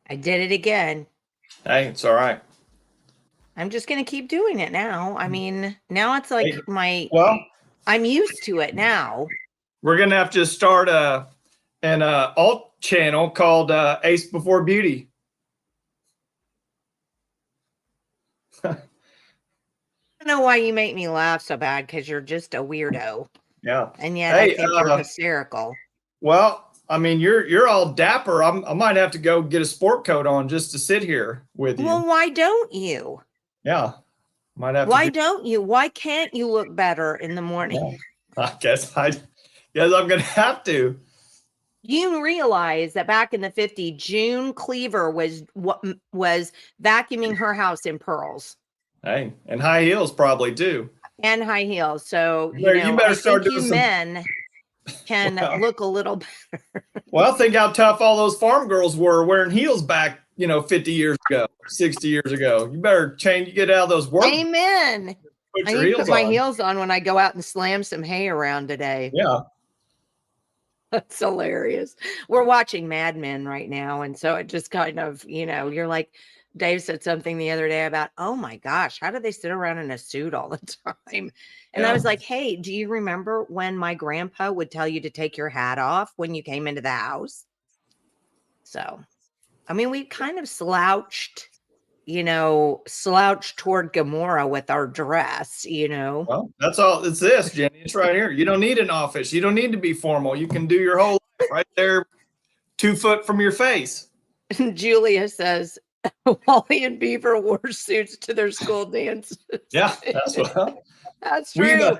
I did it again. Hey, it's all right. I'm just going to keep doing it now. I mean, now it's like I'm used to it now. We're going to have to start an alt channel called Ace Before Beauty. I don't know why you make me laugh so bad, because you're just a weirdo. Yeah. And yet I think you're hysterical. Well, I mean, you're all dapper. I might have to go get a sport coat on just to sit here with you. Well, why don't you? Yeah. Might have Why don't you? Why can't you look better in the morning? Yeah. I guess I'm going to have to. You realize that back in the 50s, June Cleaver was vacuuming her house in pearls. Hey, and high heels probably too. And high heels. So you better start doing some. Men can look a little better. Well, think how tough all those farm girls were wearing heels back, 50 years ago, 60 years ago. You better change. You get out of those work. Amen. I need to put my heels on when I go out and slam some hay around today. Yeah. That's hilarious. We're watching Mad Men right now. And so it just kind of, you're like, Dave said something the other day about, oh my gosh, how do they sit around in a suit all the time? And I was like, hey, do you remember when my grandpa would tell you to take your hat off when you came into the house? So, I mean, we kind of slouched toward Gomorrah with our dress, Well, that's all. It's this, Jenny. It's right here. You don't need an office. You don't need to be formal. You can do your whole life right there, 2 foot from your face. Julia says, Wally and Beaver wore suits to their school dances. Yeah, that's true.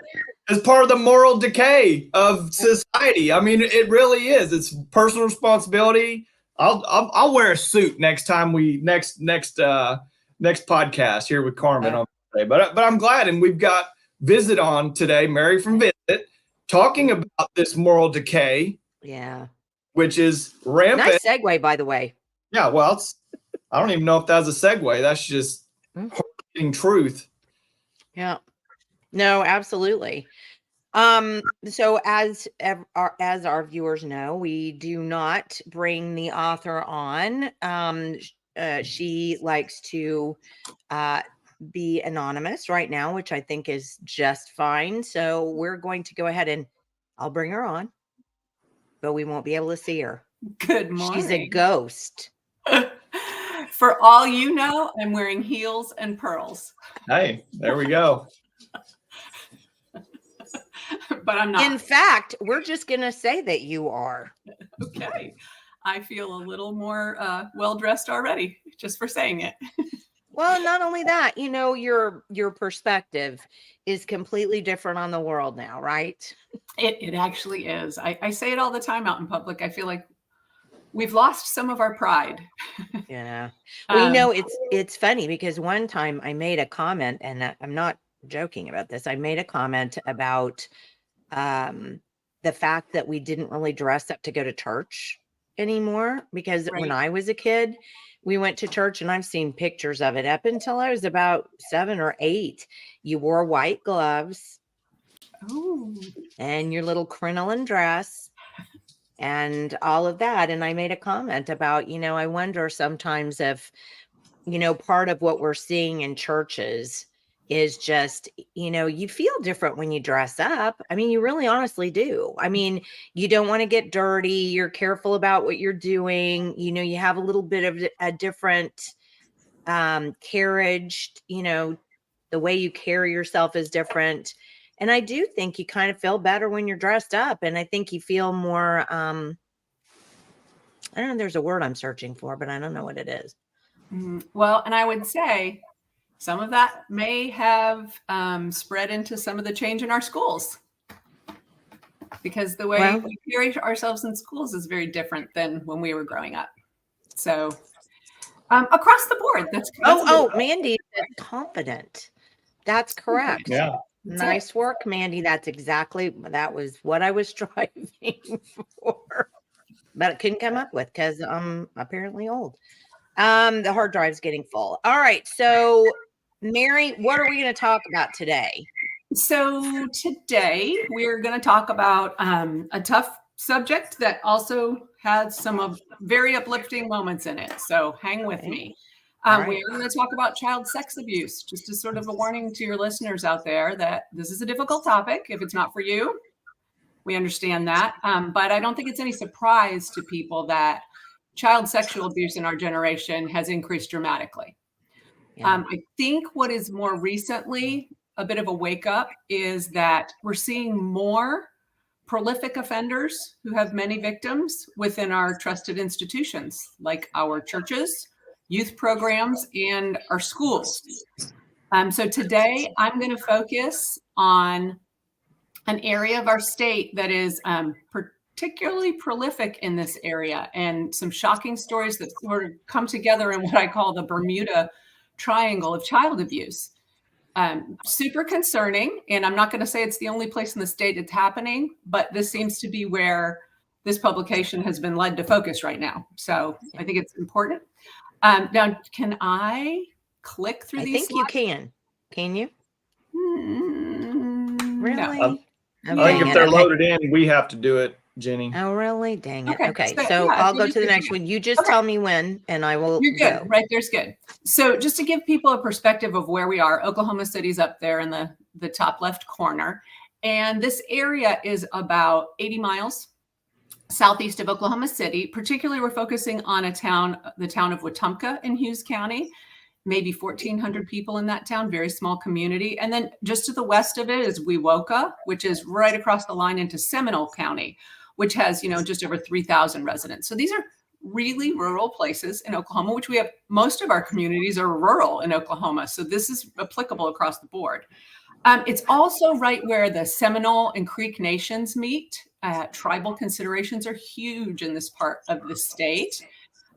It's part of the moral decay of society. I mean, it really is. It's personal responsibility. I'll wear a suit next time next podcast here with Carmen on today. But I'm glad, and we've got Visit on today, Mary from Visit, talking about this moral decay. Yeah, which is rampant. Nice segue, by the way. Yeah, well, I don't even know if that's a segue. That's just hard-hitting truth. Yeah. No, absolutely. So as our viewers know, we do not bring the author on. She likes to be anonymous right now, which I think is just fine. So we're going to go ahead and I'll bring her on, but we won't be able to see her. Good morning. She's a ghost. For all you know, I'm wearing heels and pearls. Hey, there we go. But I'm not. In fact, we're just going to say that you are. Okay. I feel a little more well-dressed already just for saying it. Well, not only that, your perspective is completely different on the world now, right? It actually is. I say it all the time out in public. I feel like we've lost some of our pride. Yeah. Well, it's funny because one time I made a comment, and I'm not joking about this. I made a comment about the fact that we didn't really dress up to go to church anymore, because when I was a kid, we went to church, and I've seen pictures of it up until I was about 7 or 8. You wore white gloves. Ooh. And your little crinoline dress and all of that. And I made a comment about, I wonder sometimes if, part of what we're seeing in churches is just, you feel different when you dress up. I mean, you really honestly do. I mean, you don't want to get dirty. You're careful about what you're doing. You have a little bit of a different carriage, the way you carry yourself is different. And I do think you kind of feel better when you're dressed up. And I think you feel more, I don't know, there's a word I'm searching for, but I don't know what it is. Well, and I would say some of that may have spread into some of the change in our schools, because the way we carry ourselves in schools is very different than when we were growing up. So across the board, that's Mandy is confident. That's correct. Yeah. Nice work, Mandy. That was what I was striving for, but it couldn't come up with because I'm apparently old. The hard drive's getting full. All right. So Mary, what are we going to talk about today? So today we're going to talk about a tough subject that also had some very uplifting moments in it. So hang with me. Right. We are going to talk about child sex abuse, just as sort of a warning to your listeners out there that this is a difficult topic. If it's not for you, we understand that. But I don't think it's any surprise to people that child sexual abuse in our generation has increased dramatically. Yeah. I think what is more recently a bit of a wake up is that we're seeing more prolific offenders who have many victims within our trusted institutions, like our churches, youth programs, and our schools. So today I'm going to focus on an area of our state that is particularly prolific in this area, and some shocking stories that sort of come together in what I call the Bermuda Triangle of child abuse. Super concerning, and I'm not going to say it's the only place in the state it's happening, but this seems to be where this publication has been led to focus right now. So I think it's important. Now, can I click through these? I think you can. Can you? Really? No. I think if they're loaded in, we have to do it, Jenny. Oh, really? Dang it. Okay. So, So yeah, I'll go to the next one. You just tell me when, and I will. You're good. Go. Right there's good. So just to give people a perspective of where we are, Oklahoma City's up there in the top left corner. And this area is about 80 miles southeast of Oklahoma City. Particularly, we're focusing on the town of Wetumka in Hughes County. Maybe 1,400 people in that town, very small community. And then just to the west of it is Wewoka, which is right across the line into Seminole County, which has, just over 3,000 residents. So these are really rural places in Oklahoma, which we have. Most of our communities are rural in Oklahoma. So this is applicable across the board. It's also right where the Seminole and Creek nations meet. Tribal considerations are huge in this part of the state.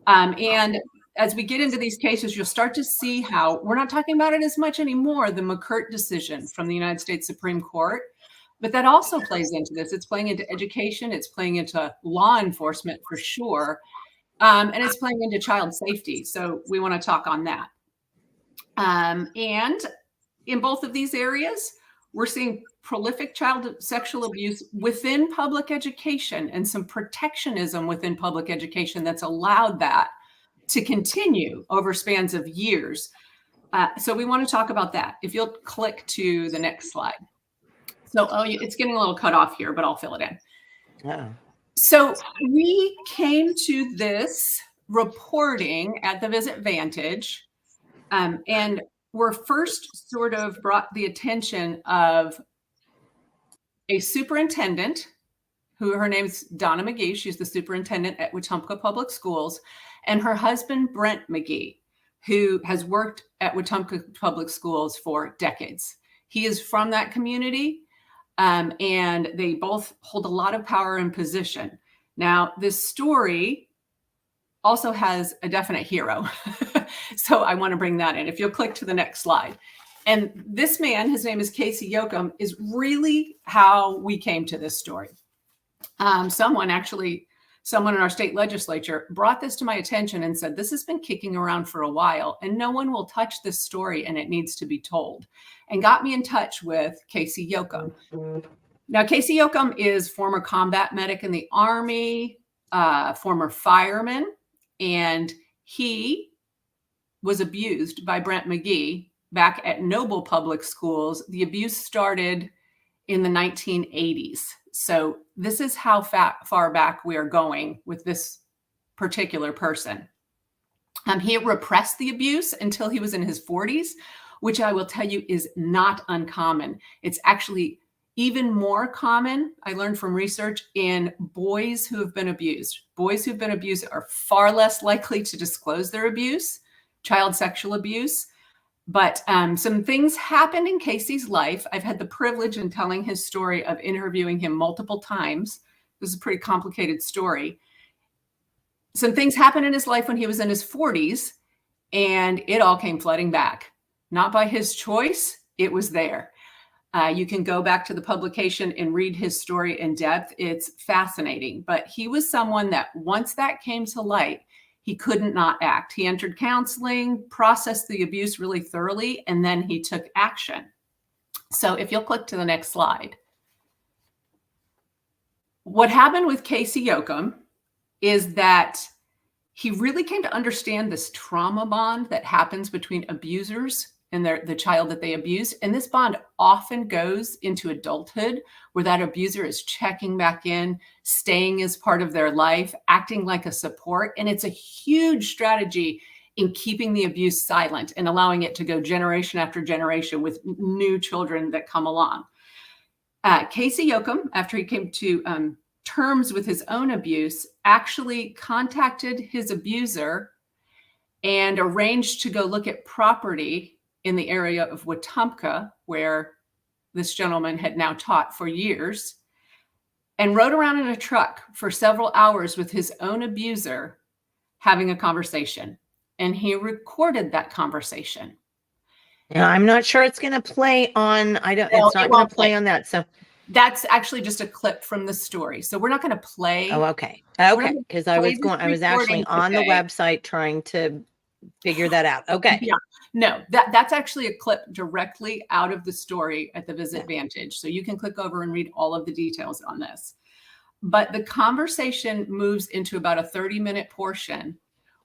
And as we get into these cases, you'll start to see how we're not talking about it as much anymore, the McGirt decision from the United States Supreme Court. But that also plays into this. It's playing into education. It's playing into law enforcement for sure. And it's playing into child safety. So we want to talk on that. And in both of these areas, we're seeing prolific child sexual abuse within public education and some protectionism within public education that's allowed that to continue over spans of years. So we want to talk about that. If you'll click to the next slide. So it's getting a little cut off here, but I'll fill it in. Oh. So we came to this reporting at the V1SUT Vantage, and we're first sort of brought the attention of a superintendent, who her name's Donna McGee. She's the superintendent at Wetumka Public Schools, and her husband, Brent McGee, who has worked at Wetumka Public Schools for decades. He is from that community. And they both hold a lot of power and position. Now, this story also has a definite hero. So I want to bring that in. If you'll click to the next slide. And this man, his name is Casey Yoakum, is really how we came to this story. Someone in our state legislature brought this to my attention and said, this has been kicking around for a while and no one will touch this story and it needs to be told, and got me in touch with Casey Yoakum. Now, Casey Yoakum is former combat medic in the Army, former fireman, and he was abused by Brent McGee back at Noble Public Schools. The abuse started in the 1980s. So this is how far back we are going with this particular person. He repressed the abuse until he was in his 40s, which I will tell you is not uncommon. It's actually even more common, I learned from research, in boys who have been abused. Boys who've been abused are far less likely to disclose their abuse, child sexual abuse. But some things happened in Casey's life. I've had the privilege in telling his story of interviewing him multiple times. This is a pretty complicated story. Some things happened in his life when he was in his 40s, and it all came flooding back. Not by his choice, it was there. You can go back to the publication and read his story in depth. It's fascinating. But he was someone that once that came to light, he couldn't not act. He entered counseling, processed the abuse really thoroughly, and then he took action. So if you'll click to the next slide. What happened with Casey Yoakum is that he really came to understand this trauma bond that happens between abusers and the child that they abuse. And this bond often goes into adulthood, where that abuser is checking back in, staying as part of their life, acting like a support. And it's a huge strategy in keeping the abuse silent and allowing it to go generation after generation with new children that come along. Casey Yoakum, after he came to terms with his own abuse, actually contacted his abuser and arranged to go look at property in the area of Wetumka, where this gentleman had now taught for years, and rode around in a truck for several hours with his own abuser having a conversation. And he recorded that conversation. Yeah, I'm not sure it's going to play on. It's not going to play on that. So that's actually just a clip from the story. So we're not going to play. Oh, okay. Okay. Because I was actually on the website trying to figure that out. Okay. Yeah. No, that's actually a clip directly out of the story at the V1SUT Vantage. So you can click over and read all of the details on this. But the conversation moves into about a 30-minute portion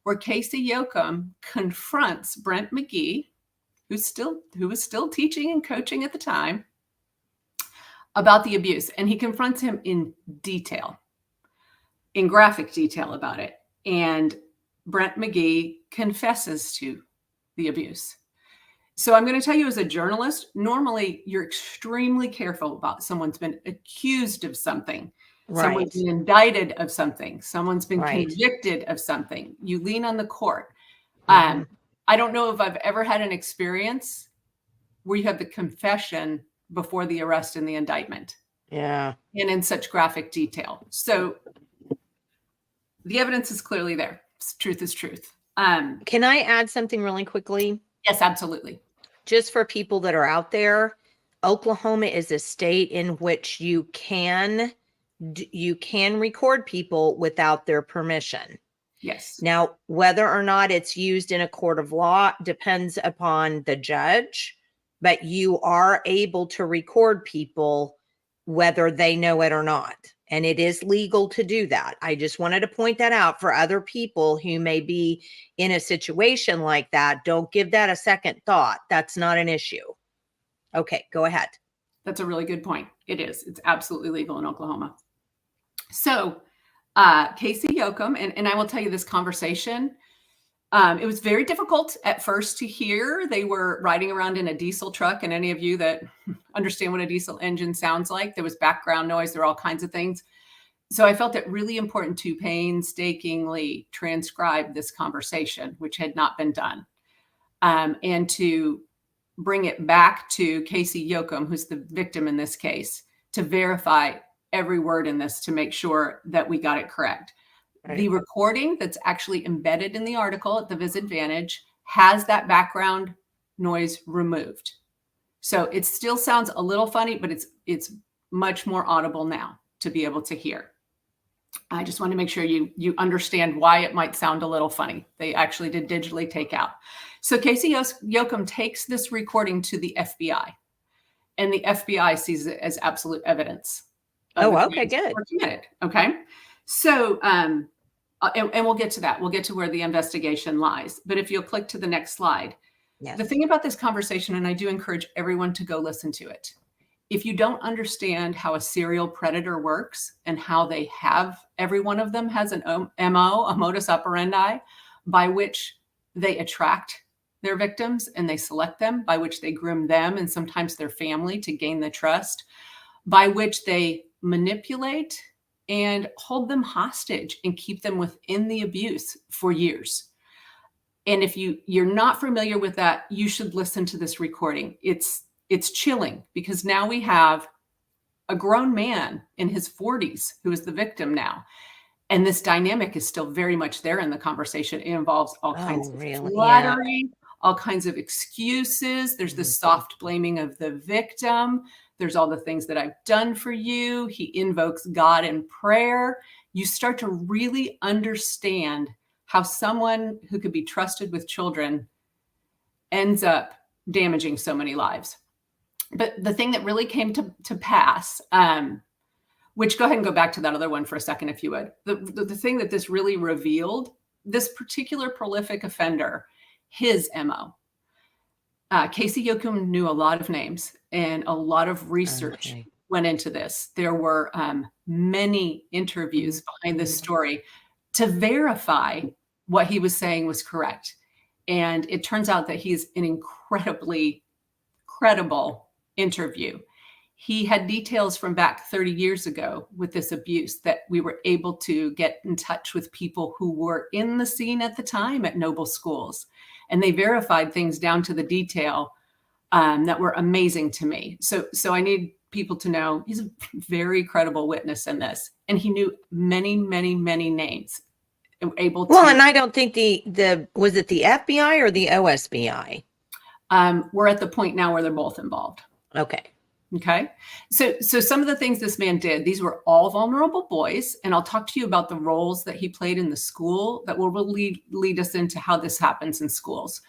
where Casey Yoakum confronts Brent McGee, who was still teaching and coaching at the time, about the abuse. And he confronts him in detail, in graphic detail about it. And Brent McGee confesses to the abuse. So I'm going to tell you, as a journalist, normally you're extremely careful about someone's been accused of something. Right. Someone's been indicted of something. Someone's been convicted of something. You lean on the court. I don't know if I've ever had an experience where you have the confession before the arrest and the indictment. Yeah. And in such graphic detail. So the evidence is clearly there. Truth is truth. Can I add something really quickly? Yes, absolutely. Just for people that are out there, Oklahoma is a state in which you can record people without their permission. Yes. Now, whether or not it's used in a court of law depends upon the judge, but you are able to record people whether they know it or not. And it is legal to do that. I just wanted to point that out for other people who may be in a situation like that. Don't give that a second thought. That's not an issue. Okay, go ahead. That's a really good point. It is. It's absolutely legal in Oklahoma. So Casey Yoakum, and I will tell you this conversation, it was very difficult at first to hear. They were riding around in a diesel truck, and any of you that understand what a diesel engine sounds like, there was background noise, there were all kinds of things. So I felt it really important to painstakingly transcribe this conversation, which had not been done, and to bring it back to Casey Yoakum, who's the victim in this case, to verify every word in this to make sure that we got it correct. Right. The recording that's actually embedded in the article at the V1SUT Vantage has that background noise removed. So it still sounds a little funny, but it's much more audible now to be able to hear. I just want to make sure you understand why it might sound a little funny. They actually did digitally take out. So Casey Yoakum takes this recording to the FBI, and the FBI sees it as absolute evidence. Oh, okay, good. Okay. So, and we'll get to that. We'll get to where the investigation lies. But if you'll click to the next slide, yes. The thing about this conversation, and I do encourage everyone to go listen to it. If you don't understand how a serial predator works and how they have, every one of them has an MO, a modus operandi, by which they attract their victims and they select them, by which they groom them and sometimes their family to gain the trust, by which they manipulate and hold them hostage and keep them within the abuse for years. And if you're not familiar with that, you should listen to this recording. It's chilling, because now we have a grown man in his 40s who is the victim now. And this dynamic is still very much there in the conversation. It involves all kinds of flattery, all kinds of excuses. There's the soft blaming of the victim. There's all the things that I've done for you. He invokes God in prayer. You start to really understand how someone who could be trusted with children ends up damaging so many lives. But the thing that really came to pass which go ahead and go back to that other one for a second, if you would. The thing that this really revealed, this particular prolific offender, his MO. Casey Yoakum knew a lot of names, and a lot of research went into this. There were many interviews behind this story to verify what he was saying was correct. And it turns out that he's an incredibly credible interview. He had details from back 30 years ago with this abuse that we were able to get in touch with people who were in the scene at the time at Noble schools. And they verified things down to the detail that were amazing to me. So I need people to know he's a very credible witness in this. And he knew many, many, many names. Able to, well, and I don't think was it the FBI or the OSBI? We're at the point now where they're both involved. Okay. So some of the things this man did, these were all vulnerable boys. And I'll talk to you about the roles that he played in the school that will really lead us into how this happens in schools.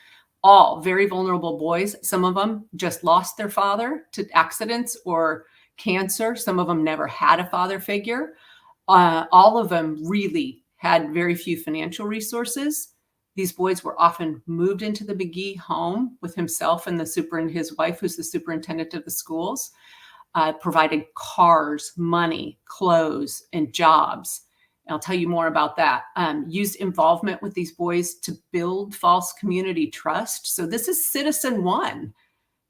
All very vulnerable boys. Some of them just lost their father to accidents or cancer. Some of them never had a father figure. All of them really had very few financial resources. These boys were often moved into the McGee home with himself and his wife, who's the superintendent of the schools, provided cars, money, clothes, and jobs. And I'll tell you more about that. Used involvement with these boys to build false community trust. So this is citizen one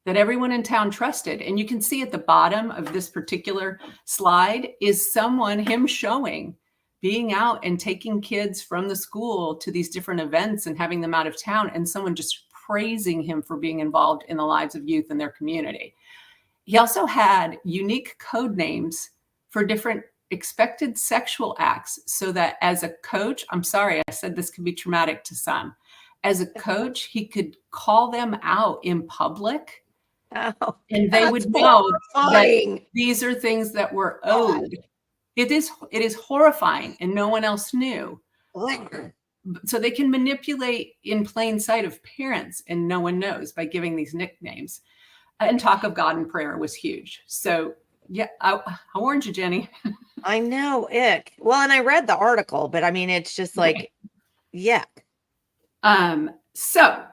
that everyone in town trusted. And you can see at the bottom of this particular slide is him showing being out and taking kids from the school to these different events and having them out of town, and someone just praising him for being involved in the lives of youth in their community. He also had unique code names for different expected sexual acts, so that as a coach, I'm sorry, I said this could be traumatic to some. As a coach, he could call them out in public, and they would know that these are things that were owed. It is horrifying, and no one else knew. So they can manipulate in plain sight of parents, and no one knows by giving these nicknames. And talk of God and prayer was huge. So yeah, I warned you, Jenny. I know, ick. Well, and I read the article, but I mean, it's just like, yuck. So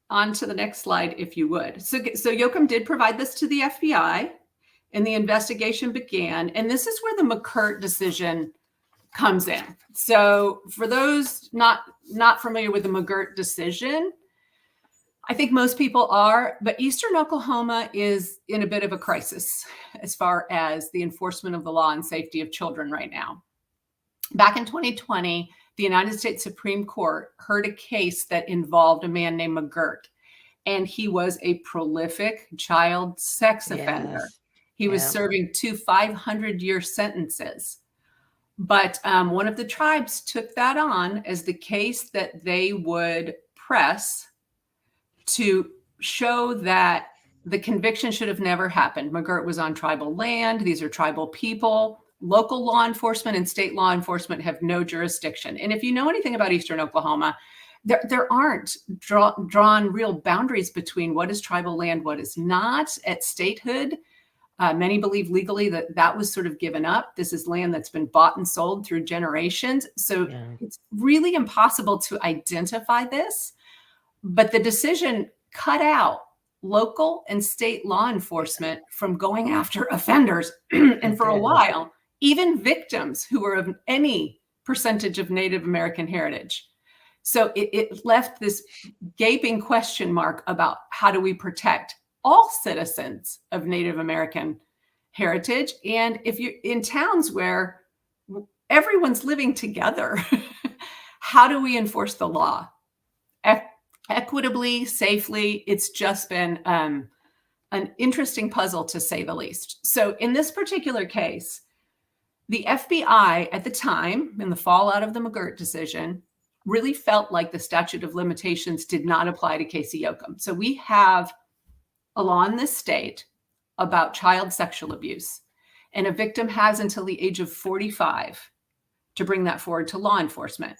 on to the next slide, if you would. So Yoakum did provide this to the FBI. And the investigation began. And this is where the McGirt decision comes in. So for those not familiar with the McGirt decision, I think most people are, but Eastern Oklahoma is in a bit of a crisis as far as the enforcement of the law and safety of children right now. Back in 2020, the United States Supreme Court heard a case that involved a man named McGirt, and he was a prolific child sex offender. He was serving 2 500-year sentences. But one of the tribes took that on as the case that they would press to show that the conviction should have never happened. McGirt was on tribal land. These are tribal people. Local law enforcement and state law enforcement have no jurisdiction. And if you know anything about Eastern Oklahoma, there aren't drawn real boundaries between what is tribal land, what is not at statehood. Many believe legally that was sort of given up. This is land that's been bought and sold through generations. So it's really impossible to identify this. But the decision cut out local and state law enforcement from going after offenders. And for a while, even victims who were of any percentage of Native American heritage. So it left this gaping question mark about how do we protect all citizens of Native American heritage. And if you're in towns where everyone's living together, how do we enforce the law equitably, safely? It's just been an interesting puzzle, to say the least. So in this particular case, the FBI at the time, in the fallout of the McGirt decision, really felt like the statute of limitations did not apply to Casey Yoakum. So we have a law in this state about child sexual abuse, and a victim has until the age of 45 to bring that forward to law enforcement.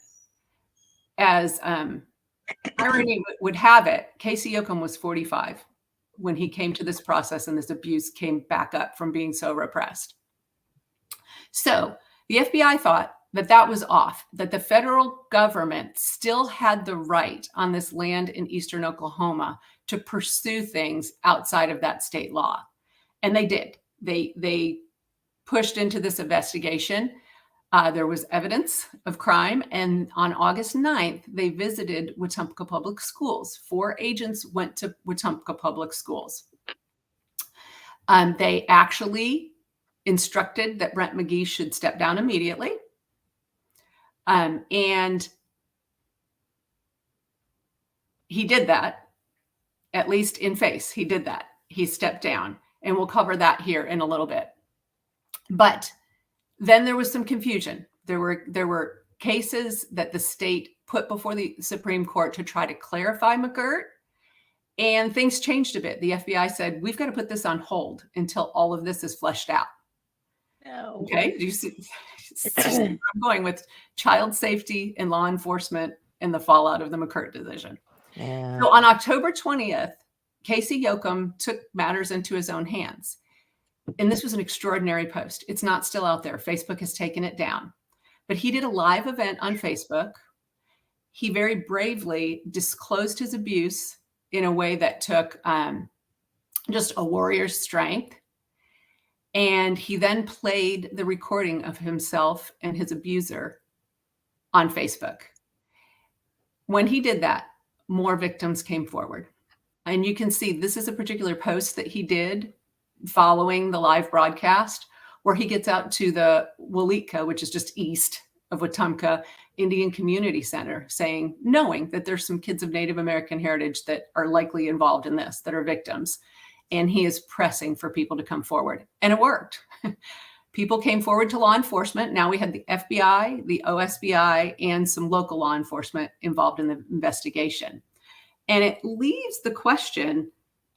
As irony would have it, Casey Yoakum was 45 when he came to this process, and this abuse came back up from being so repressed. So the FBI thought that that was off, that the federal government still had the right on this land in eastern Oklahoma to pursue things outside of that state law. And they did. They pushed into this investigation. There was evidence of crime. And on August 9th, they visited Wetumka Public Schools. 4 agents went to Wetumka Public Schools. They actually instructed that Brent McGee should step down immediately. And he did that, at least in face. He did that. He stepped down. And we'll cover that here in a little bit. But then there was some confusion. There were cases that the state put before the Supreme Court to try to clarify McGirt, and things changed a bit. The FBI said, we've got to put this on hold until all of this is fleshed out. No. Okay. Do you see? I'm going with child safety and law enforcement and the fallout of the McGirt decision. Yeah. So on October 20th, Casey Yoakum took matters into his own hands. And this was an extraordinary post. It's not still out there. Facebook has taken it down. But he did a live event on Facebook. He very bravely disclosed his abuse in a way that took just a warrior's strength. And he then played the recording of himself and his abuser on Facebook. When he did that, more victims came forward. And you can see this is a particular post that he did following the live broadcast, where he gets out to the Wewoka, which is just east of Wetumka Indian Community Center, knowing that there's some kids of Native American heritage that are likely involved in this, that are victims. And he is pressing for people to come forward. And it worked. People came forward to law enforcement. Now we had the FBI, the OSBI, and some local law enforcement involved in the investigation. And it leaves the question,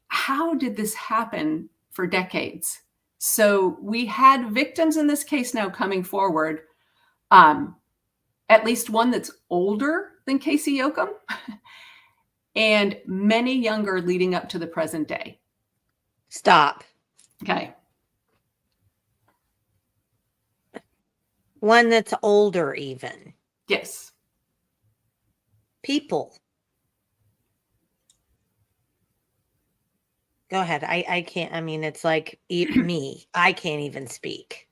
how did this happen for decades? So we had victims in this case now coming forward, at least one that's older than Casey Yoakum, and many younger leading up to the present day. Stop. Okay. One that's older even. Yes. People. Go ahead. I can't. I mean, it's like me. I can't even speak.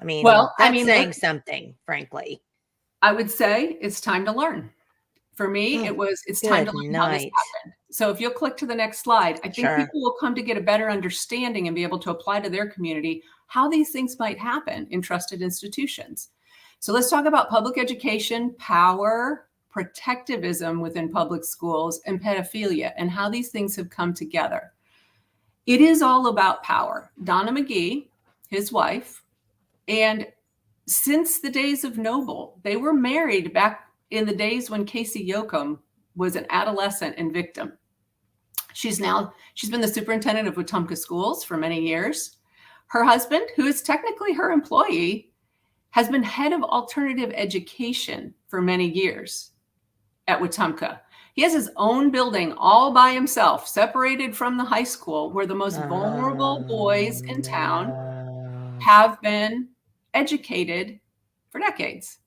I mean, that's saying something, frankly. I would say it's time to learn. For me, it's time to learn how this happened. So if you'll click to the next slide, I think people will come to get a better understanding and be able to apply to their community how these things might happen in trusted institutions. So let's talk about public education, power, protectivism within public schools, and pedophilia, and how these things have come together. It is all about power. Donna McGee, his wife, and since the days of Noble, they were married back in the days when Casey Yoakum was an adolescent and victim. She's been the superintendent of Wetumka schools for many years. Her husband, who is technically her employee, has been head of alternative education for many years at Wetumka. He has his own building all by himself, separated from the high school, where the most vulnerable boys in town have been educated for decades.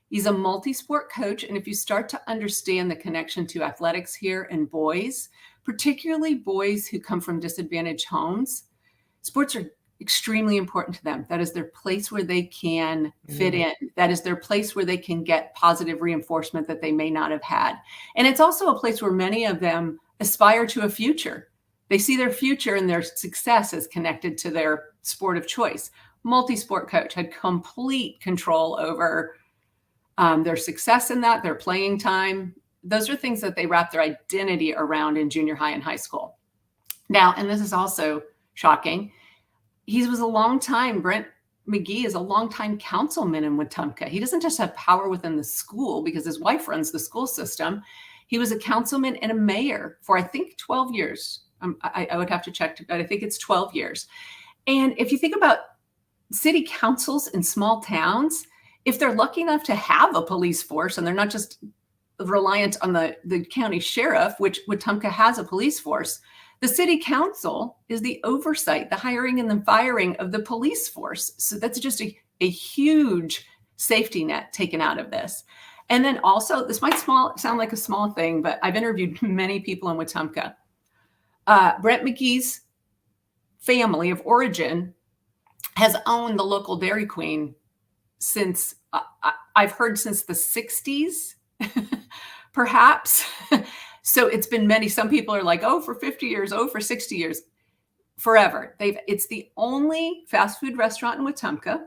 He's a multi-sport coach. And if you start to understand the connection to athletics here and boys, particularly boys who come from disadvantaged homes, sports are extremely important to them. That is their place where they can fit in. That is their place where they can get positive reinforcement that they may not have had. And it's also a place where many of them aspire to a future. They see their future and their success as connected to their sport of choice. Multi-sport coach had complete control over their success in that, their playing time. Those are things that they wrap their identity around in junior high and high school. Now, and this is also shocking, Brent McGee is a longtime councilman in Wetumka. He doesn't just have power within the school because his wife runs the school system. He was a councilman and a mayor for, I think, 12 years. I would have to check, but I think it's 12 years. And if you think about city councils in small towns, if they're lucky enough to have a police force and they're not just reliant on the county sheriff, which Wetumka has a police force, the city council is the oversight, the hiring and the firing of the police force. So that's just a a huge safety net taken out of this. And then also, this might sound like a small thing, but I've interviewed many people in Wetumka. Brent McGee's family of origin has owned the local Dairy Queen since, I've heard since the 60s, perhaps. So it's been many, some people are like, oh, for 50 years, oh, for 60 years, forever. It's the only fast food restaurant in Wetumka.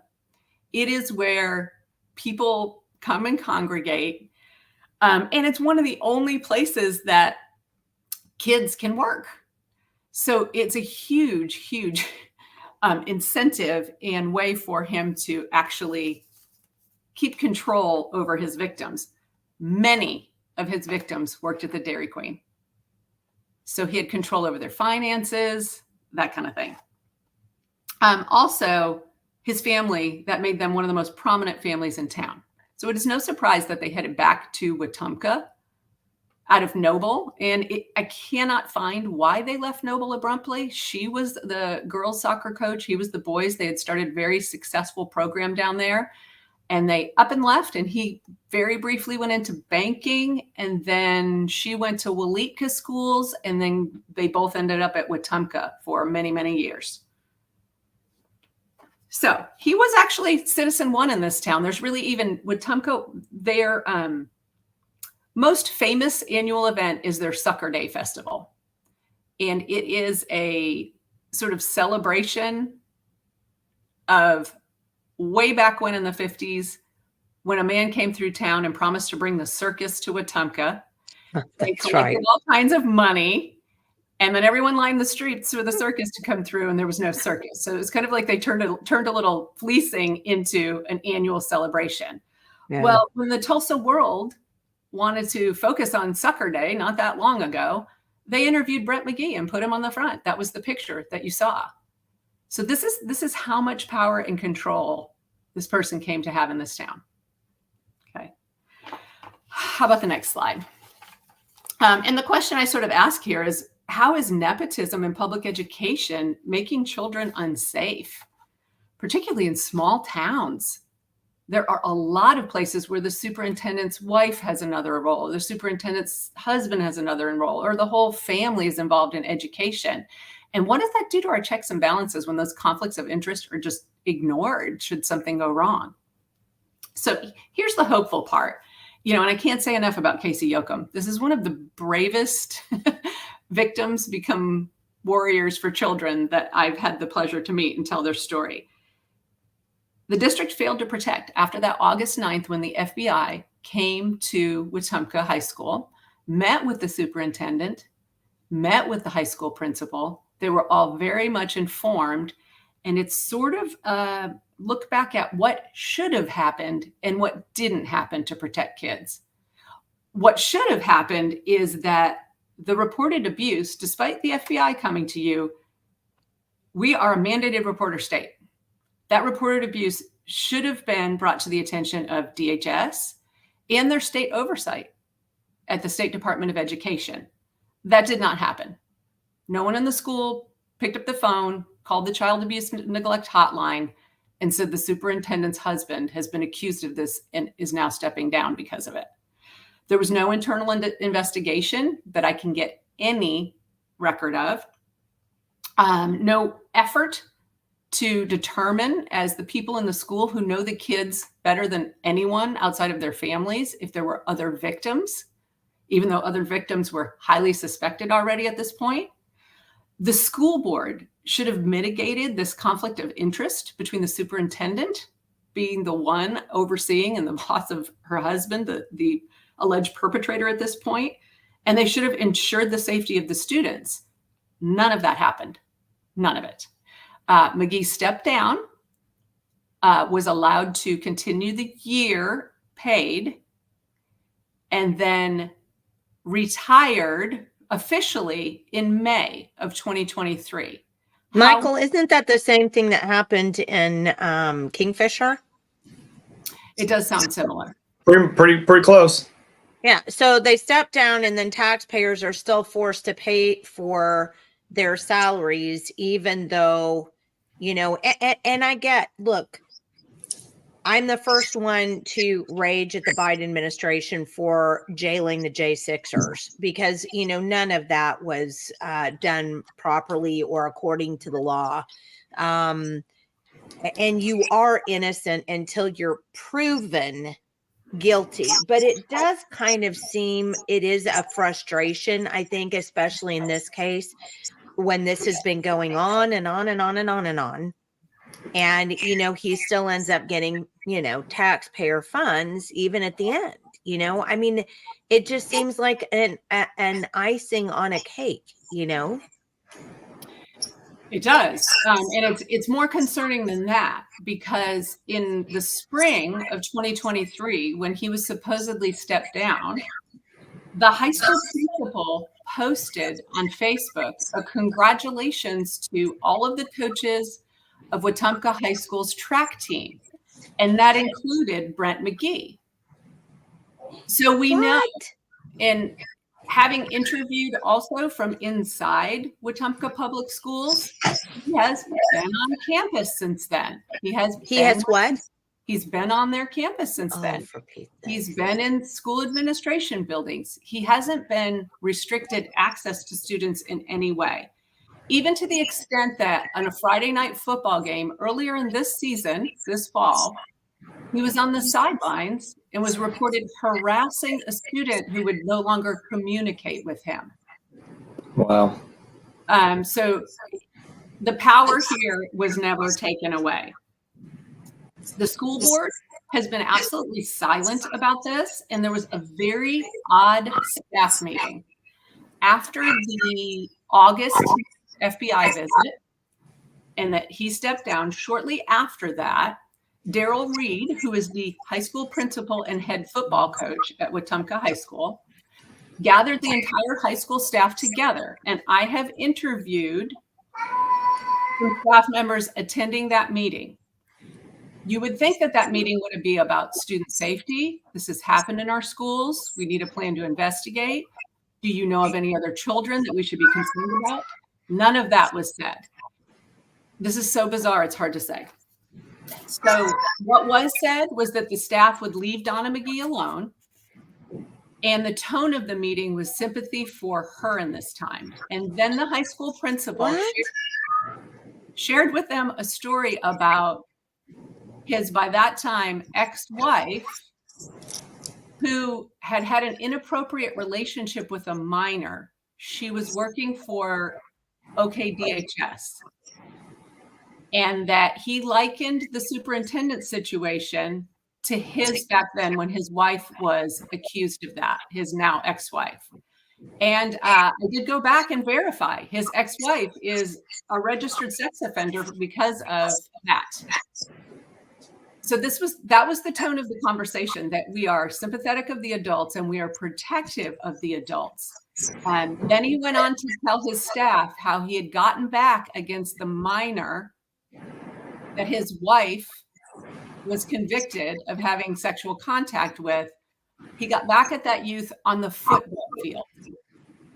It is where people come and congregate. And it's one of the only places that kids can work. So it's a huge, huge incentive and way for him to actually keep control over his victims. Many of his victims worked at the Dairy Queen. So he had control over their finances, that kind of thing. Also, his family, that made them one of the most prominent families in town. So it is no surprise that they headed back to Wetumka out of Noble. And I cannot find why they left Noble abruptly. She was the girls' soccer coach. He was the boys. They had started a very successful program down there. And they up and left. And he very briefly went into banking. And then she went to Wewoka schools. And then they both ended up at Wetumka for many, many years. So he was actually citizen one in this town. There's really even Wetumka, their most famous annual event is their Sucker Day Festival. And it is a sort of celebration of way back when in the 50s, when a man came through town and promised to bring the circus to Wetumka. They collected all kinds of money. And then everyone lined the streets for the circus to come through, and there was no circus. So it was kind of like they turned a little fleecing into an annual celebration. Yeah. Well, when the Tulsa World wanted to focus on Sucker Day not that long ago, they interviewed Brent McGee and put him on the front. That was the picture that you saw. So this is how much power and control this person came to have in this town. Okay. How about the next slide? And the question I sort of ask here is, how is nepotism in public education making children unsafe, particularly in small towns? There are a lot of places where the superintendent's wife has another role, the superintendent's husband has another role, or the whole family is involved in education. And what does that do to our checks and balances when those conflicts of interest are just ignored should something go wrong? So here's the hopeful part. And I can't say enough about Casey Yoakum. This is one of the bravest victims become warriors for children that I've had the pleasure to meet and tell their story. The district failed to protect after that August 9th when the FBI came to Wetumka High School, met with the superintendent, met with the high school principal. They were all very much informed. And it's sort of look back at what should have happened and what didn't happen to protect kids. What should have happened is that the reported abuse, despite the FBI coming to you, we are a mandated reporter state. That reported abuse should have been brought to the attention of DHS and their state oversight at the State Department of Education. That did not happen. No one in the school picked up the phone, called the child abuse neglect hotline, and said the superintendent's husband has been accused of this and is now stepping down because of it. There was no internal investigation that I can get any record of. No effort to determine, as the people in the school who know the kids better than anyone outside of their families, if there were other victims, even though other victims were highly suspected already at this point. The school board should have mitigated this conflict of interest between the superintendent being the one overseeing and the boss of her husband, the alleged perpetrator at this point, and they should have ensured the safety of the students. None of that happened. None of it. McGee stepped down, was allowed to continue the year paid, and then retired officially in May of 2023. Michael, isn't that the same thing that happened in Kingfisher? It does sound similar. Pretty close. Yeah. So they step down and then taxpayers are still forced to pay for their salaries, even though, and I get, look, I'm the first one to rage at the Biden administration for jailing the J6ers because, none of that was done properly or according to the law. And you are innocent until you're proven guilty. But it does kind of seem it is a frustration, I think, especially in this case, when this has been going on and on and on and on and on. And, he still ends up getting, taxpayer funds even at the end. I mean, it just seems like an icing on a cake, It does. And it's more concerning than that, because in the spring of 2023, when he was supposedly stepped down, the high school principal posted on Facebook a congratulations to all of the coaches of Wetumka High School's track team. And that included Brent McGee. So we know, and having interviewed also from inside Wetumka Public Schools, he has been on campus since then. He's been on their campus since then. He's been in school administration buildings. He hasn't been restricted access to students in any way, even to the extent that on a Friday night football game earlier in this season, this fall, he was on the sidelines and was reported harassing a student who would no longer communicate with him. Wow. So the power here was never taken away. The school board has been absolutely silent about this, and there was a very odd staff meeting after the August FBI visit, and that he stepped down. Shortly after that, Daryl Reed, who is the high school principal and head football coach at Wetumka High School, gathered the entire high school staff together. And I have interviewed some staff members attending that meeting. You would think that meeting would be about student safety. This has happened in our schools. We need a plan to investigate. Do you know of any other children that we should be concerned about? None of that was said. This is so bizarre, it's hard to say. So what was said was that the staff would leave Donna McGee alone. And the tone of the meeting was sympathy for her in this time. And then the high school principal shared with them a story about his, by that time, ex-wife, who had had an inappropriate relationship with a minor. She was working for OKDHS. And that he likened the superintendent's situation to his back then when his wife was accused of that, his now ex-wife. And I did go back and verify his ex-wife is a registered sex offender because of that. So that was the tone of the conversation, that we are sympathetic of the adults and we are protective of the adults. And then he went on to tell his staff how he had gotten back against the minor that his wife was convicted of having sexual contact with. He got back at that youth on the football field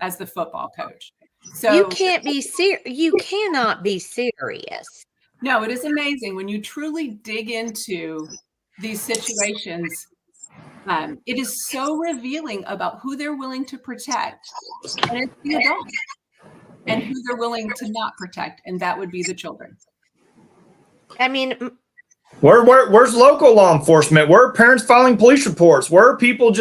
as the football coach. So you cannot be serious. No, it is amazing when you truly dig into these situations. It is so revealing about who they're willing to protect, and it's the adults, and who they're willing to not protect, and that would be the children. I mean, where's local law enforcement? Where are parents filing police reports? Where are people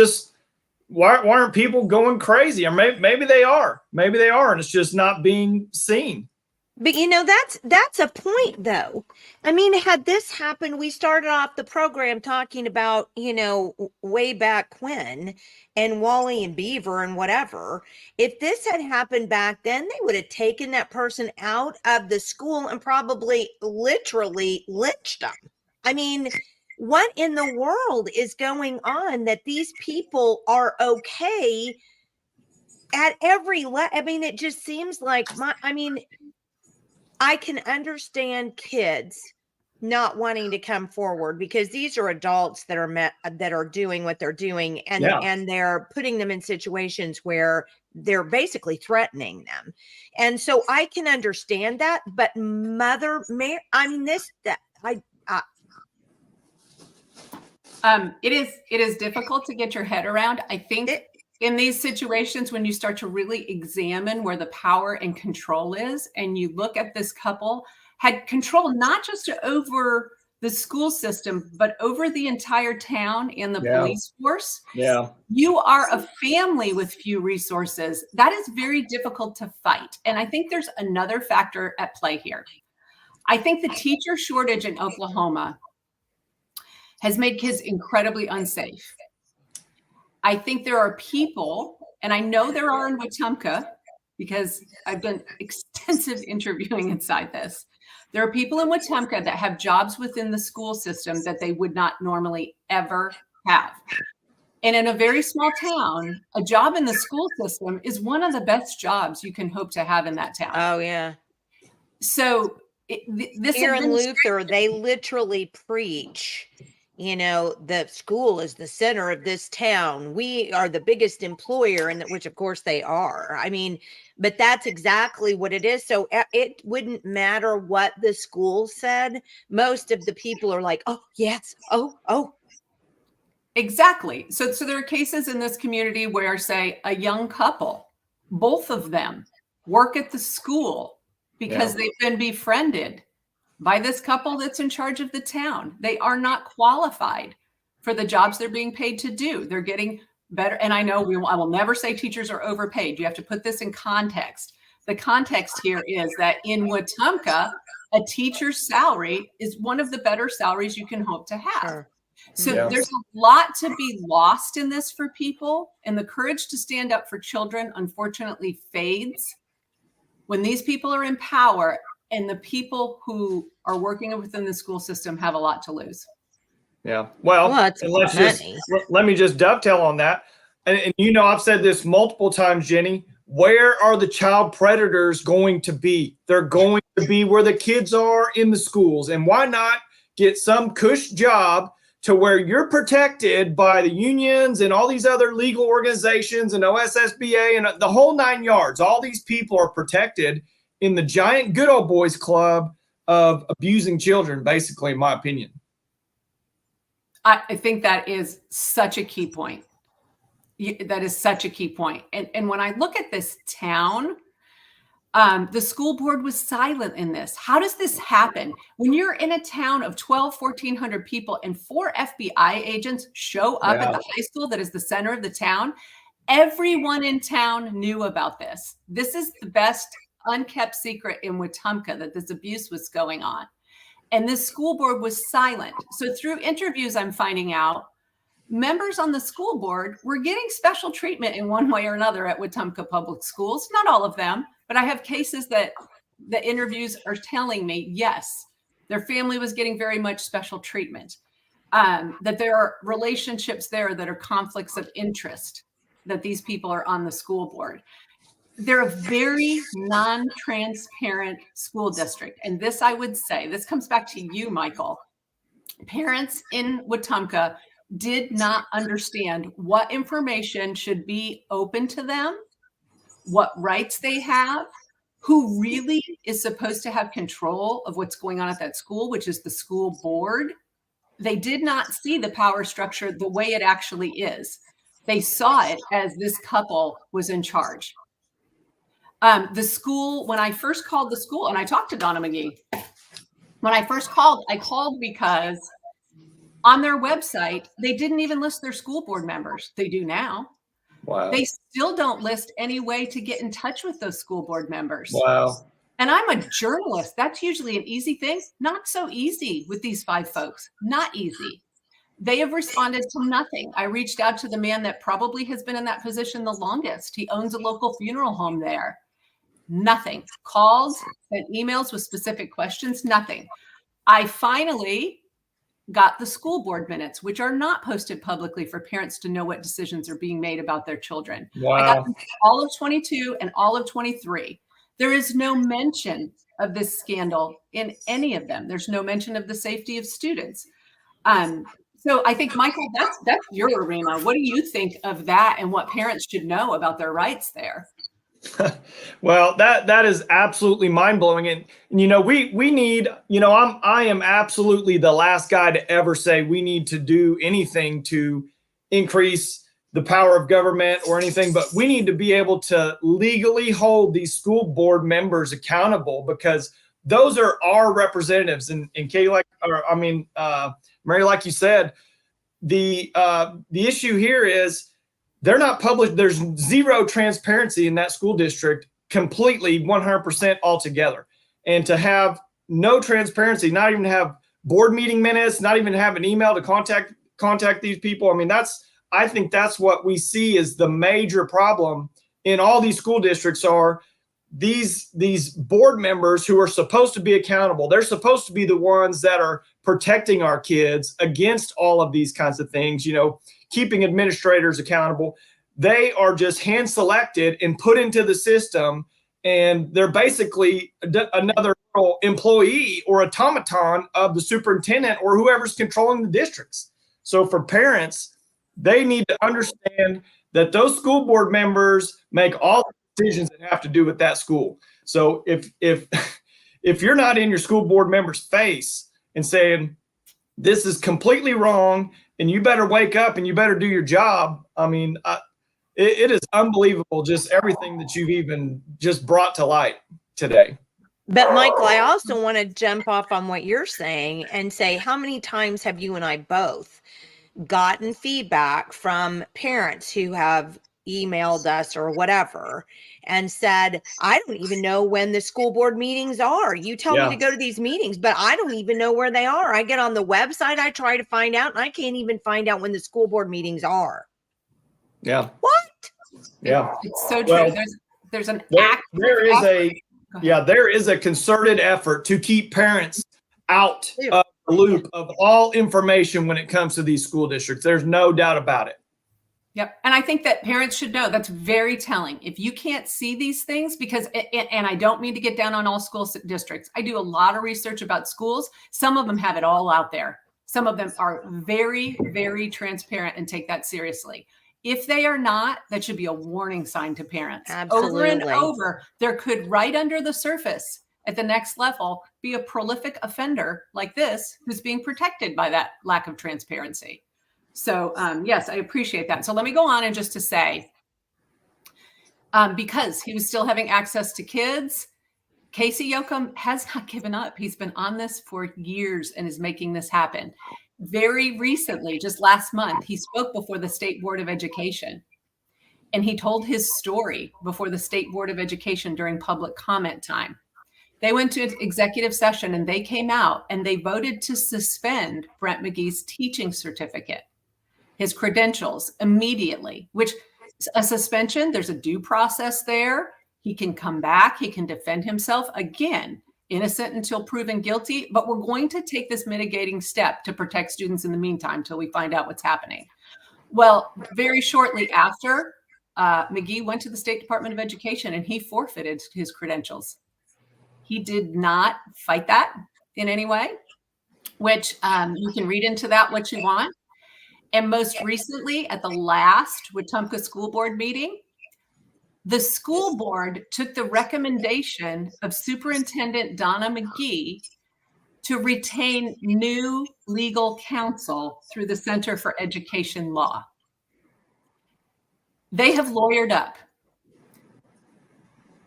why aren't people going crazy? Or maybe they are, and it's just not being seen. But that's a point, though. I mean, had this happened, we started off the program talking about, way back when, and Wally and Beaver and whatever. If this had happened back then, they would have taken that person out of the school and probably literally lynched them. I mean, what in the world is going on that these people are okay at every level? I mean, it just seems like I can understand kids not wanting to come forward because these are adults that are doing what they're doing, and they're putting them in situations where they're basically threatening them. And so I can understand that, but Mother Mary, It is difficult to get your head around. I think in these situations, when you start to really examine where the power and control is, and you look at this couple had control not just over the school system, but over the entire town and the police force. Yeah. You are a family with few resources. That is very difficult to fight. And I think there's another factor at play here. I think the teacher shortage in Oklahoma has made kids incredibly unsafe. I think there are people, and I know there are in Wetumka, because I've done extensive interviewing inside this. There are people in Wetumka that have jobs within the school system that they would not normally ever have. And in a very small town, a job in the school system is one of the best jobs you can hope to have in that town. Oh, yeah. So this here in Luther, they literally preach, you know, the school is the center of this town. We are the biggest employer, and which of course they are. I mean, but that's exactly what it is. So it wouldn't matter what the school said. Most of the people are like, oh, yes. Oh. Exactly. So there are cases in this community where, say, a young couple, both of them work at the school because they've been befriended by this couple that's in charge of the town. They are not qualified for the jobs they're being paid to do. They're getting better. And I know I will never say teachers are overpaid. You have to put this in context. The context here is that in Wetumka, a teacher's salary is one of the better salaries you can hope to have. Sure. So there's a lot to be lost in this for people. And the courage to stand up for children, unfortunately, fades when these people are in power, and the people who are working within the school system have a lot to lose. Yeah. Well, let me just dovetail on that. And you know, I've said this multiple times, Jenny, where are the child predators going to be? They're going to be where the kids are in the schools. And why not get some cush job to where you're protected by the unions and all these other legal organizations and OSSBA and the whole 9 yards. All these people are protected in the giant good old boys club of abusing children, basically, in my opinion. I think that is such a key point. That is such a key point. And when I look at this town, the school board was silent in this. How does this happen? When you're in a town of 1,400 people and 4 FBI agents show up at the high school that is the center of the town, everyone in town knew about this. This is the best unkept secret in Wetumka, that this abuse was going on. And this school board was silent. So through interviews, I'm finding out members on the school board were getting special treatment in one way or another at Wetumka Public Schools. Not all of them, but I have cases that the interviews are telling me, yes, their family was getting very much special treatment, that there are relationships there that are conflicts of interest, that these people are on the school board. They're a very non-transparent school district. And this, I would say, this comes back to you, Michael. Parents in Wetumka did not understand what information should be open to them, what rights they have, who really is supposed to have control of what's going on at that school, which is the school board. They did not see the power structure the way it actually is. They saw it as this couple was in charge. The school, when I first called the school, and I talked to Donna McGee, when I first called, I called because on their website, they didn't even list their school board members. They do now. Wow. They still don't list any way to get in touch with those school board members. Wow. And I'm a journalist. That's usually an easy thing. Not so easy with these 5 folks. Not easy. They have responded to nothing. I reached out to the man that probably has been in that position the longest. He owns a local funeral home there. Nothing. Called, sent emails with specific questions, nothing. I finally got the school board minutes, which are not posted publicly for parents to know what decisions are being made about their children. Wow. I got them all of 22 and all of 23. There is no mention of this scandal in any of them. There's no mention of the safety of students. So I think, Michael, that's your arena. What do you think of that and what parents should know about their rights there? Well, that is absolutely mind blowing, and we need, I am absolutely the last guy to ever say we need to do anything to increase the power of government or anything, but we need to be able to legally hold these school board members accountable, because those are our representatives. And Katie, Mary, like you said, the issue here is they're not published. There's zero transparency in that school district, completely 100% altogether. And to have no transparency, not even have board meeting minutes, not even have an email to contact these people. I mean, I think that's what we see is the major problem in all these school districts are these board members who are supposed to be accountable. They're supposed to be the ones that are protecting our kids against all of these kinds of things, keeping administrators accountable. They are just hand selected and put into the system, and they're basically another employee or automaton of the superintendent or whoever's controlling the districts. So for parents, they need to understand that those school board members make all the decisions that have to do with that school. So if you're not in your school board member's face and saying this is completely wrong and you better wake up and you better do your job, I mean, it is unbelievable, just everything that you've even just brought to light today. But Michael, I also want to jump off on what you're saying and say, how many times have you and I both gotten feedback from parents who have emailed us or whatever and said, I don't even know when the school board meetings are. You tell me to go to these meetings, but I don't even know where they are. I get on the website, I try to find out, and I can't even find out when the school board meetings are. Yeah. What? Yeah. It's so true. Well, there's an there is a concerted effort to keep parents out of the loop of all information when it comes to these school districts. There's no doubt about it. Yep. And I think that parents should know that's very telling. If you can't see these things, because, and I don't mean to get down on all school districts. I do a lot of research about schools. Some of them have it all out there. Some of them are very, very transparent and take that seriously. If they are not, that should be a warning sign to parents. Absolutely. Over and over, there could, right under the surface at the next level, be a prolific offender like this who's being protected by that lack of transparency. So yes, I appreciate that. So let me go on and just to say, because he was still having access to kids, Casey Yoakum has not given up. He's been on this for years and is making this happen. Very recently, just last month, he spoke before the State Board of Education, and he told his story before the State Board of Education during public comment time. They went to an executive session and they came out and they voted to suspend Brent McGee's teaching certificate, his credentials immediately, which a suspension, there's a due process there. He can come back. He can defend himself again, innocent until proven guilty, but we're going to take this mitigating step to protect students in the meantime until we find out what's happening. Well, very shortly after, McGee went to the State Department of Education and he forfeited his credentials. He did not fight that in any way, which you can read into that what you want. And most recently, at the last Wetumka School Board meeting, the school board took the recommendation of Superintendent Donna McGee to retain new legal counsel through the Center for Education Law. They have lawyered up.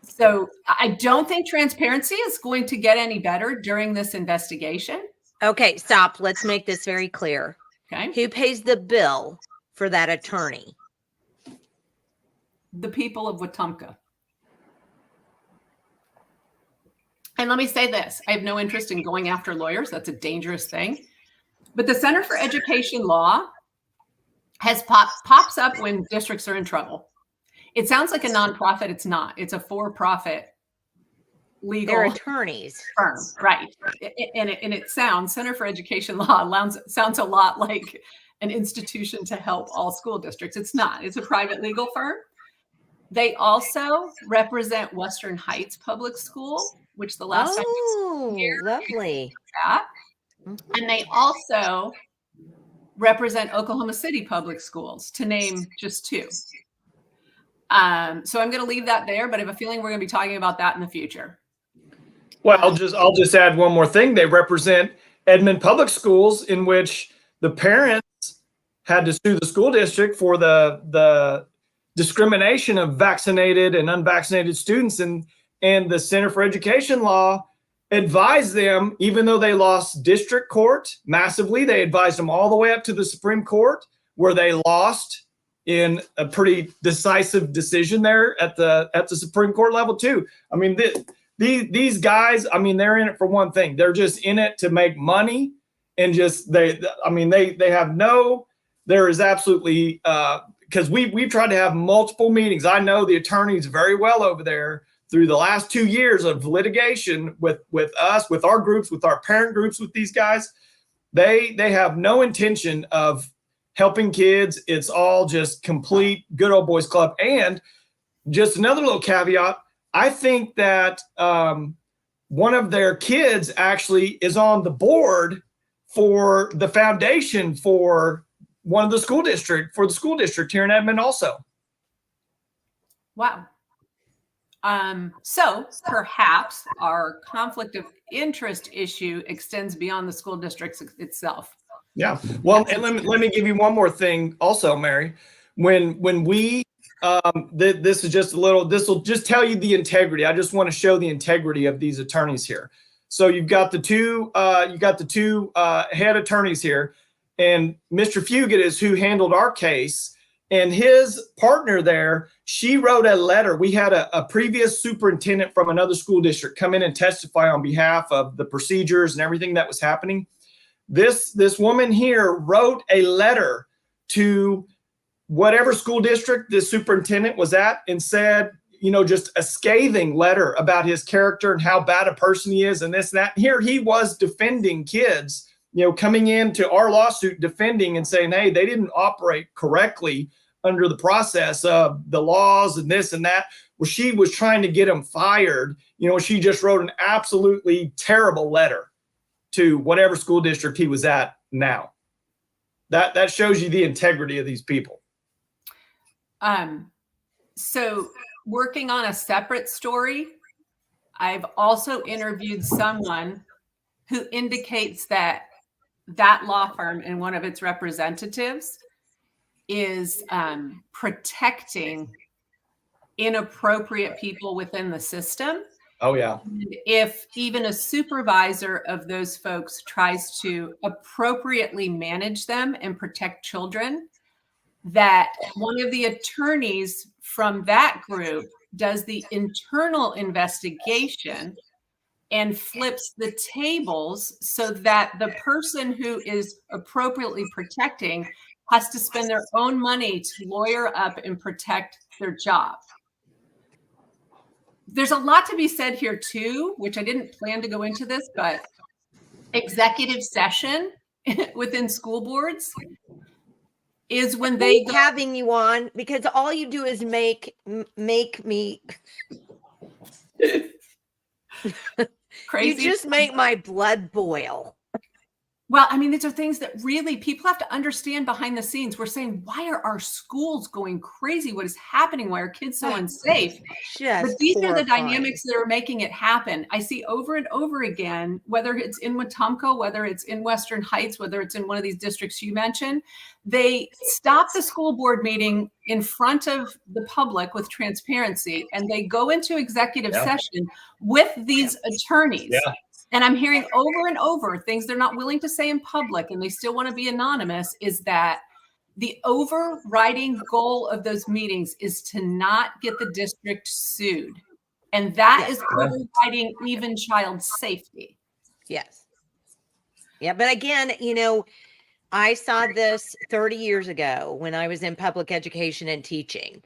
So I don't think transparency is going to get any better during this investigation. Okay, stop. Let's make this very clear. Okay. Who pays the bill for that attorney? The people of Wetumka. And let me say this, I have no interest in going after lawyers. That's a dangerous thing. But the Center for Education Law has pops up when districts are in trouble. It sounds like a nonprofit. It's not. It's a for-profit legal They're attorneys firm, right? And it sounds, Center for Education Law sounds a lot like an institution to help all school districts. It's not. It's a private legal firm. They also represent Western Heights Public School, which the last time lovely. That. And they also represent Oklahoma City Public Schools, to name just two. So I'm going to leave that there, but I have a feeling we're going to be talking about that in the future. Well, I'll just add one more thing. They represent Edmond Public Schools, in which the parents had to sue the school district for the discrimination of vaccinated and unvaccinated students, and the Center for Education Law advised them, even though they lost district court massively, they advised them all the way up to the Supreme Court, where they lost in a pretty decisive decision there at the Supreme Court level too. I mean, these guys, I mean, they're in it for one thing. They're just in it to make money, and just they have no. There is absolutely because we've tried to have multiple meetings. I know the attorneys very well over there through the last 2 years of litigation with us, with our groups, with our parent groups, with these guys. They have no intention of helping kids. It's all just complete good old boys club. And just another little caveat, I think that one of their kids actually is on the board for the foundation for the school district here in Edmond also. Wow. So perhaps our conflict of interest issue extends beyond the school district itself. Yeah. Well, and let me give you one more thing also, Mary. When we this is just a little, this will just tell you the integrity. I just want to show the integrity of these attorneys here. So you've got the two head attorneys here, and Mr. Fugit is who handled our case, and his partner there, she wrote a letter. We had a previous superintendent from another school district come in and testify on behalf of the procedures and everything that was happening. This woman here wrote a letter to whatever school district this superintendent was at, and said, just a scathing letter about his character and how bad a person he is and this and that. Here he was defending kids, coming into our lawsuit, defending and saying, hey, they didn't operate correctly under the process of the laws and this and that. Well, she was trying to get him fired. She just wrote an absolutely terrible letter to whatever school district he was at now. That shows you the integrity of these people. So working on a separate story, I've also interviewed someone who indicates that law firm and one of its representatives is protecting inappropriate people within the system. Oh, yeah. And if even a supervisor of those folks tries to appropriately manage them and protect children, that one of the attorneys from that group does the internal investigation and flips the tables so that the person who is appropriately protecting has to spend their own money to lawyer up and protect their job. There's a lot to be said here too, which I didn't plan to go into this, but executive session within school boards is when they having you on, because all you do is make me crazy. You just make my blood boil. Well, I mean, these are things that really people have to understand behind the scenes. We're saying, why are our schools going crazy? What is happening? Why are kids so unsafe? But these are the dynamics that are making it happen. I see over and over again, whether it's in Wetumka, whether it's in Western Heights, whether it's in one of these districts you mentioned, they stop the school board meeting in front of the public with transparency, and they go into executive session with these attorneys. Yeah. And I'm hearing over and over things they're not willing to say in public, and they still want to be anonymous, is that the overriding goal of those meetings is to not get the district sued. And that is overriding even child safety. Yes. Yeah. But again, I saw this 30 years ago when I was in public education and teaching.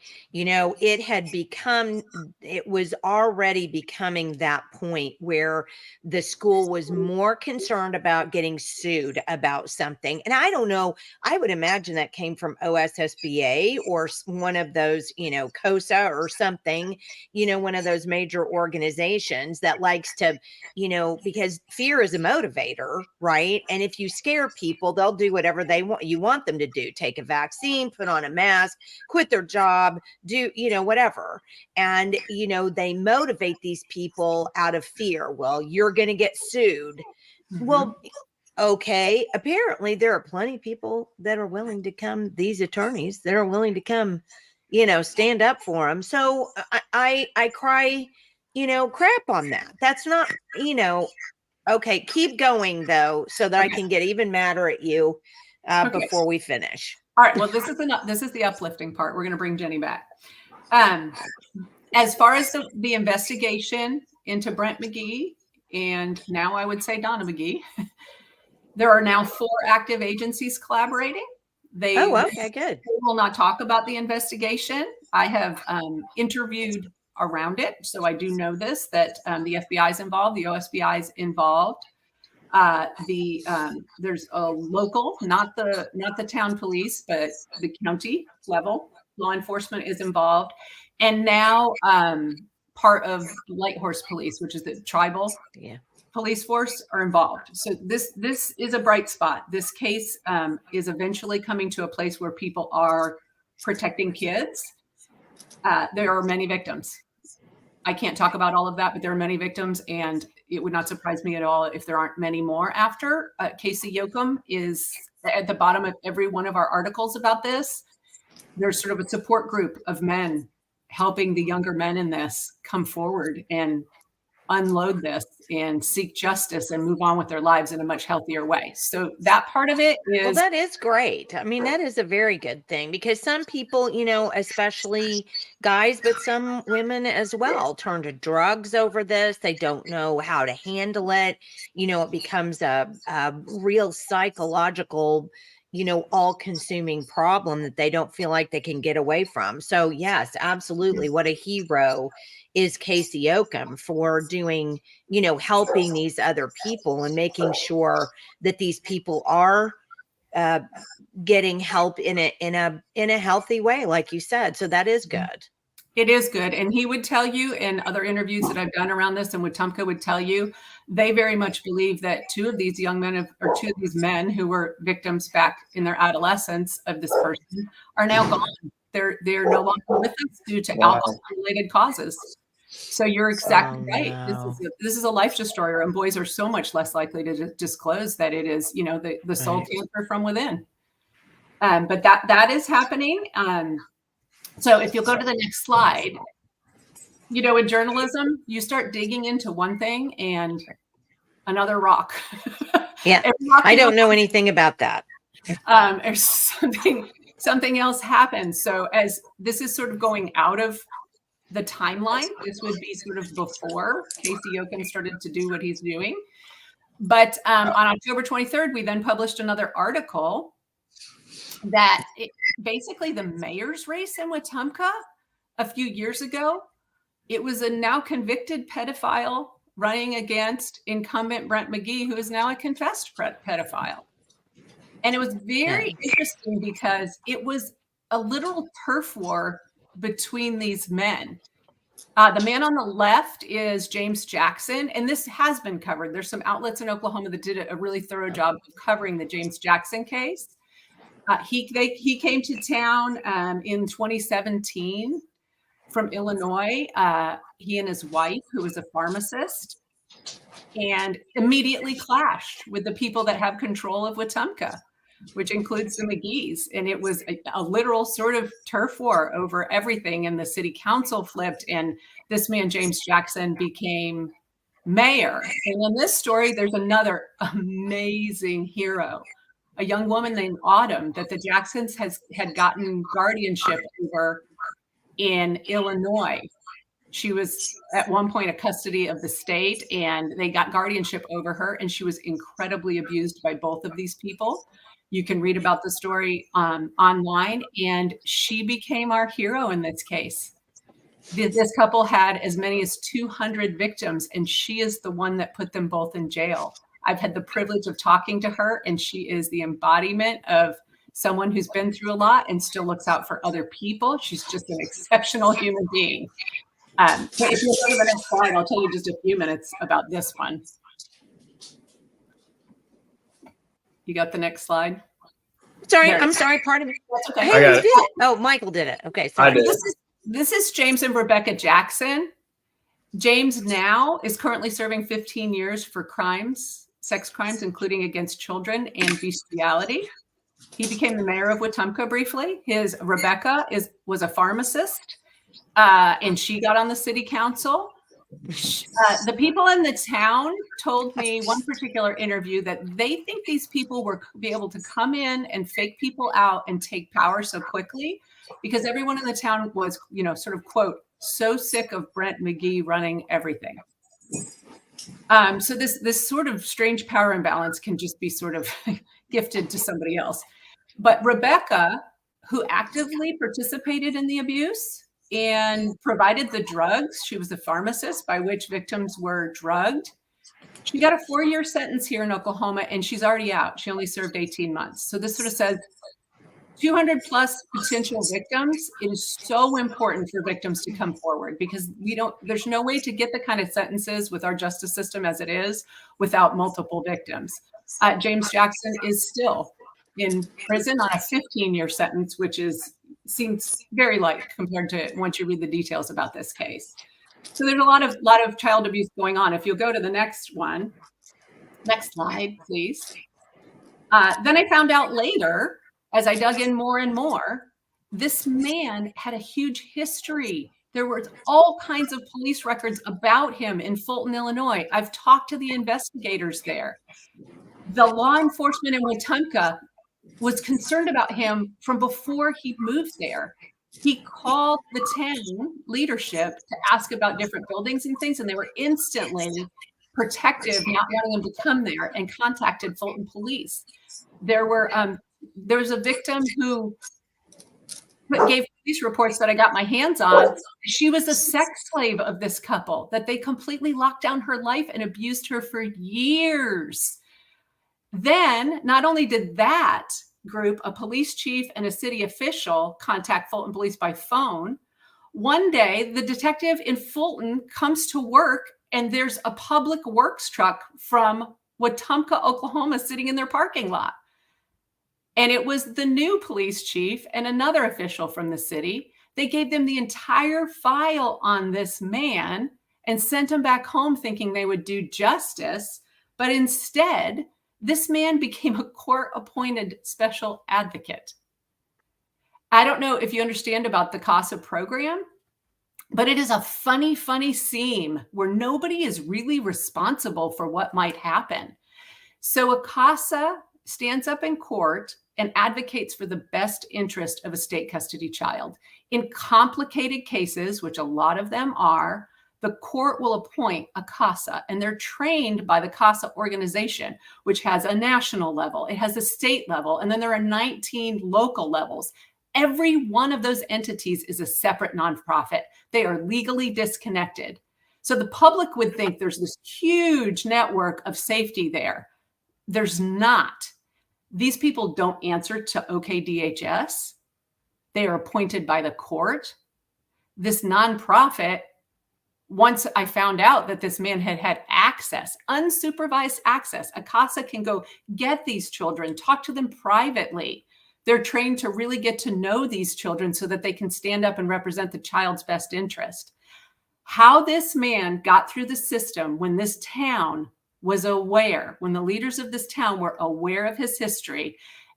It was already becoming that point where the school was more concerned about getting sued about something. And I don't know, I would imagine that came from OSSBA or one of those, COSA or something, one of those major organizations that likes to, because fear is a motivator, right? And if you scare people, they'll do do whatever they want. You want them to do, take a vaccine, put on a mask, quit their job, do, whatever. And, they motivate these people out of fear. Well, you're going to get sued. Well, okay. Apparently there are plenty of people that are willing to come, these attorneys that are willing to come, stand up for them. So I cry, crap on that. That's not, okay. Keep going though, so that I can get even madder at you before we finish. All right. Well, this is the uplifting part. We're going to bring Jenny back. As far as the investigation into Brent McGee, and now I would say Donna McGee, there are now 4 active agencies collaborating. Okay, good. They will not talk about the investigation. I have interviewed around it, so I do know this, that the FBI is involved, the OSBI is involved. There's a local, not the town police, but the county level law enforcement is involved, and now part of Light Horse Police, which is the tribal police force, are involved. So this is a bright spot. This case is eventually coming to a place where people are protecting kids. There are many victims. I can't talk about all of that, but there are many victims, and it would not surprise me at all if there aren't many more after. Casey Yoakum is at the bottom of every one of our articles about this. There's sort of a support group of men helping the younger men in this come forward and unload this and seek justice and move on with their lives in a much healthier way. So that part of it is... Well, that is great. I mean, that is a very good thing, because some people, especially guys, but some women as well, turn to drugs over this. They don't know how to handle it. It becomes a real psychological, all-consuming problem that they don't feel like they can get away from. So yes, absolutely. What a hero is Casey Yoakum for doing, helping these other people and making sure that these people are getting help in a healthy way, like you said. So that is good. It is good. And he would tell you in other interviews that I've done around this, and Wetumka would tell you, they very much believe that 2 of these men who were victims back in their adolescence of this person are now gone. They're no longer with us due to alcohol-related causes. So you're exactly right. No. This is a life destroyer, and boys are so much less likely to disclose that it is, the soul cancer from within. But that is happening. So if you'll go to the next slide, in journalism, you start digging into one thing and another rock. Yeah, I don't know anything about that. Or something else happens. So as this is sort of going out of the timeline, this would be sort of before Casey Yoakum started to do what he's doing. But on October 23rd, we then published another article that basically the mayor's race in Wetumka a few years ago, it was a now convicted pedophile running against incumbent Brent McGee, who is now a confessed pedophile. And it was very interesting because it was a literal turf war between these men. The man on the left is James Jackson, and this has been covered. There's some outlets in Oklahoma that did a really thorough job of covering the James Jackson case. He came to town in 2017 from Illinois. He and his wife, who was a pharmacist, and immediately clashed with the people that have control of Wetumka, which includes the McGees. And it was a literal sort of turf war over everything. And the city council flipped, and this man, James Jackson, became mayor. And in this story, there's another amazing hero, a young woman named Autumn that the Jacksons had gotten guardianship over in Illinois. She was at one point a custody of the state, and they got guardianship over her, and she was incredibly abused by both of these people. You can read about the story online, and she became our hero in this case. This couple had as many as 200 victims, and she is the one that put them both in jail. I've had the privilege of talking to her, and she is the embodiment of someone who's been through a lot and still looks out for other people. She's just an exceptional human being. If you go to the next slide, I'll tell you just a few minutes about this one. You got the next slide? Sorry, There. I'm sorry. Pardon me. That's okay. I Hey, got who it. did it? Oh, Michael did it. Okay, sorry. I did. This is James and Rebecca Jackson. James now is currently serving 15 years for crimes, sex crimes, including against children and bestiality. He became the mayor of Wetumka briefly. His Rebecca was a pharmacist, and she got on the city council. The people in the town told me one particular interview that they think these people will be able to come in and fake people out and take power so quickly because everyone in the town was, sort of quote, so sick of Brent McGee running everything. So this sort of strange power imbalance can just be sort of gifted to somebody else. But Rebecca, who actively participated in the abuse and provided the drugs, she was the pharmacist by which victims were drugged. She got a 4-year sentence here in Oklahoma, and she's already out. She only served 18 months. So this sort of says 200 plus potential victims. It is so important for victims to come forward because there's no way to get the kind of sentences with our justice system as it is without multiple victims. James Jackson is still in prison on a 15-year sentence, which seems very light compared to once you read the details about this case. So there's a lot of child abuse going on. If you'll go to the next one, next slide, please. Then I found out later, as I dug in more and more, this man had a huge history. There were all kinds of police records about him in Fulton, Illinois. I've talked to the investigators there. The law enforcement in Wetumka was concerned about him from before he moved there. He called the town leadership to ask about different buildings and things, and they were instantly protective, not wanting him to come there, and contacted Fulton police. There was a victim who gave police reports that I got my hands on. She was a sex slave of this couple, that they completely locked down her life and abused her for years. Then, not only did that group, a police chief and a city official, contact Fulton police by phone, one day the detective in Fulton comes to work and there's a public works truck from Wetumka, Oklahoma, sitting in their parking lot. And it was the new police chief and another official from the city. They gave them the entire file on this man and sent him back home thinking they would do justice. But instead, this man became a court-appointed special advocate. I don't know if you understand about the CASA program, but it is a funny, funny seam where nobody is really responsible for what might happen. So a CASA stands up in court and advocates for the best interest of a state custody child. In complicated cases, which a lot of them are, the court will appoint a CASA, and they're trained by the CASA organization, which has a national level, it has a state level, and then there are 19 local levels. Every one of those entities is a separate nonprofit. They are legally disconnected. So the public would think there's this huge network of safety there. There's not. These people don't answer to OKDHS. They are appointed by the court. This nonprofit, once I found out that this man had access, unsupervised access, a CASA can go get these children, talk to them privately. They're trained to really get to know these children so that they can stand up and represent the child's best interest. How this man got through the system when this town was aware, when the leaders of this town were aware of his history,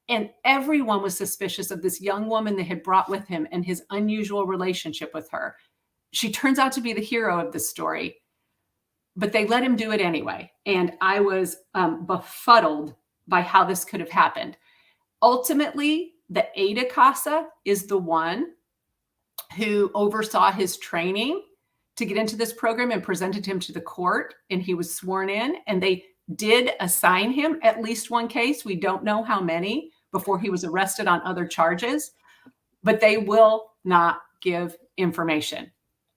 and everyone was suspicious of this young woman they had brought with him and his unusual relationship with her. She turns out to be the hero of the story, but they let him do it anyway. And I was befuddled by how this could have happened. Ultimately, the Ada CASA is the one who oversaw his training to get into this program and presented him to the court, and he was sworn in, and they did assign him at least one case. We don't know how many before he was arrested on other charges, but they will not give information.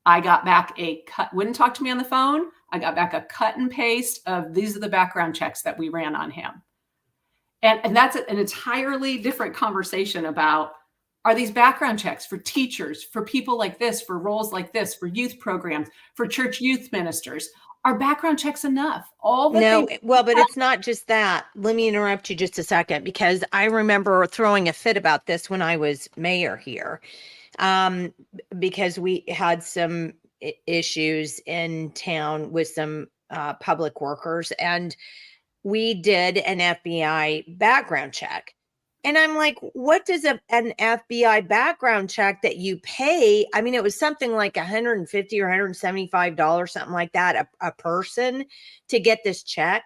I got back a cut, wouldn't talk to me on the phone. I got back a cut and paste of these are the background checks that we ran on him. And that's an entirely different conversation about, are these background checks for teachers, for people like this, for roles like this, for youth programs, for church youth ministers? Are background checks enough? Well, but it's not just that. Let me interrupt you just a second, because I remember throwing a fit about this when I was mayor here, because we had some issues in town with some public workers, and we did an FBI background check. And I'm like, what does an FBI background check that you pay? I mean, it was something like $150 or $175, something like that, a person to get this check.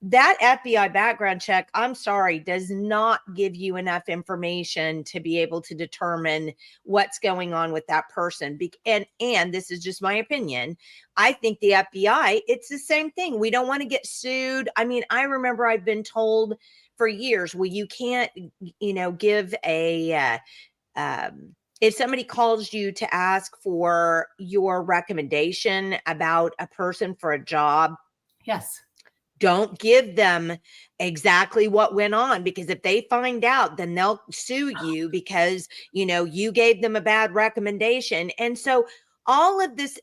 That FBI background check, I'm sorry, does not give you enough information to be able to determine what's going on with that person. And this is just my opinion. I think the FBI, it's the same thing. We don't want to get sued. I mean, I remember I've been told for years, well, you can't, give a, if somebody calls you to ask for your recommendation about a person for a job. Yes. Don't give them exactly what went on, because if they find out, then they'll sue you because, you gave them a bad recommendation. And so all of this,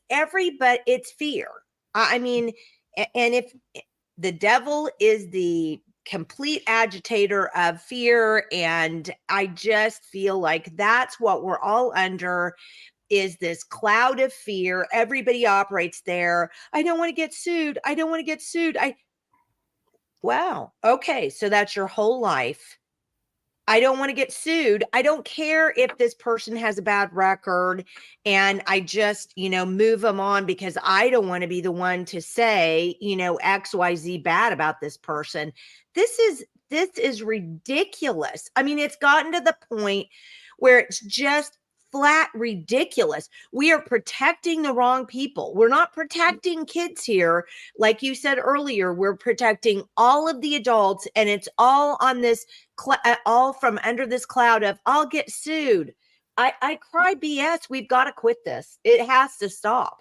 but it's fear. I mean, and if the devil is the complete agitator of fear, and I just feel like that's what we're all under, is this cloud of fear. Everybody operates there. I don't want to get sued. I don't want to get sued. Wow. Okay. So that's your whole life. I don't want to get sued. I don't care if this person has a bad record, and I just, move them on because I don't want to be the one to say, XYZ bad about this person. This is ridiculous. I mean, it's gotten to the point where it's just flat ridiculous. We are protecting the wrong people. We're not protecting kids here. Like you said earlier, we're protecting all of the adults, and it's all on this, all from under this cloud of, I'll get sued. I cry BS. We've got to quit this. It has to stop.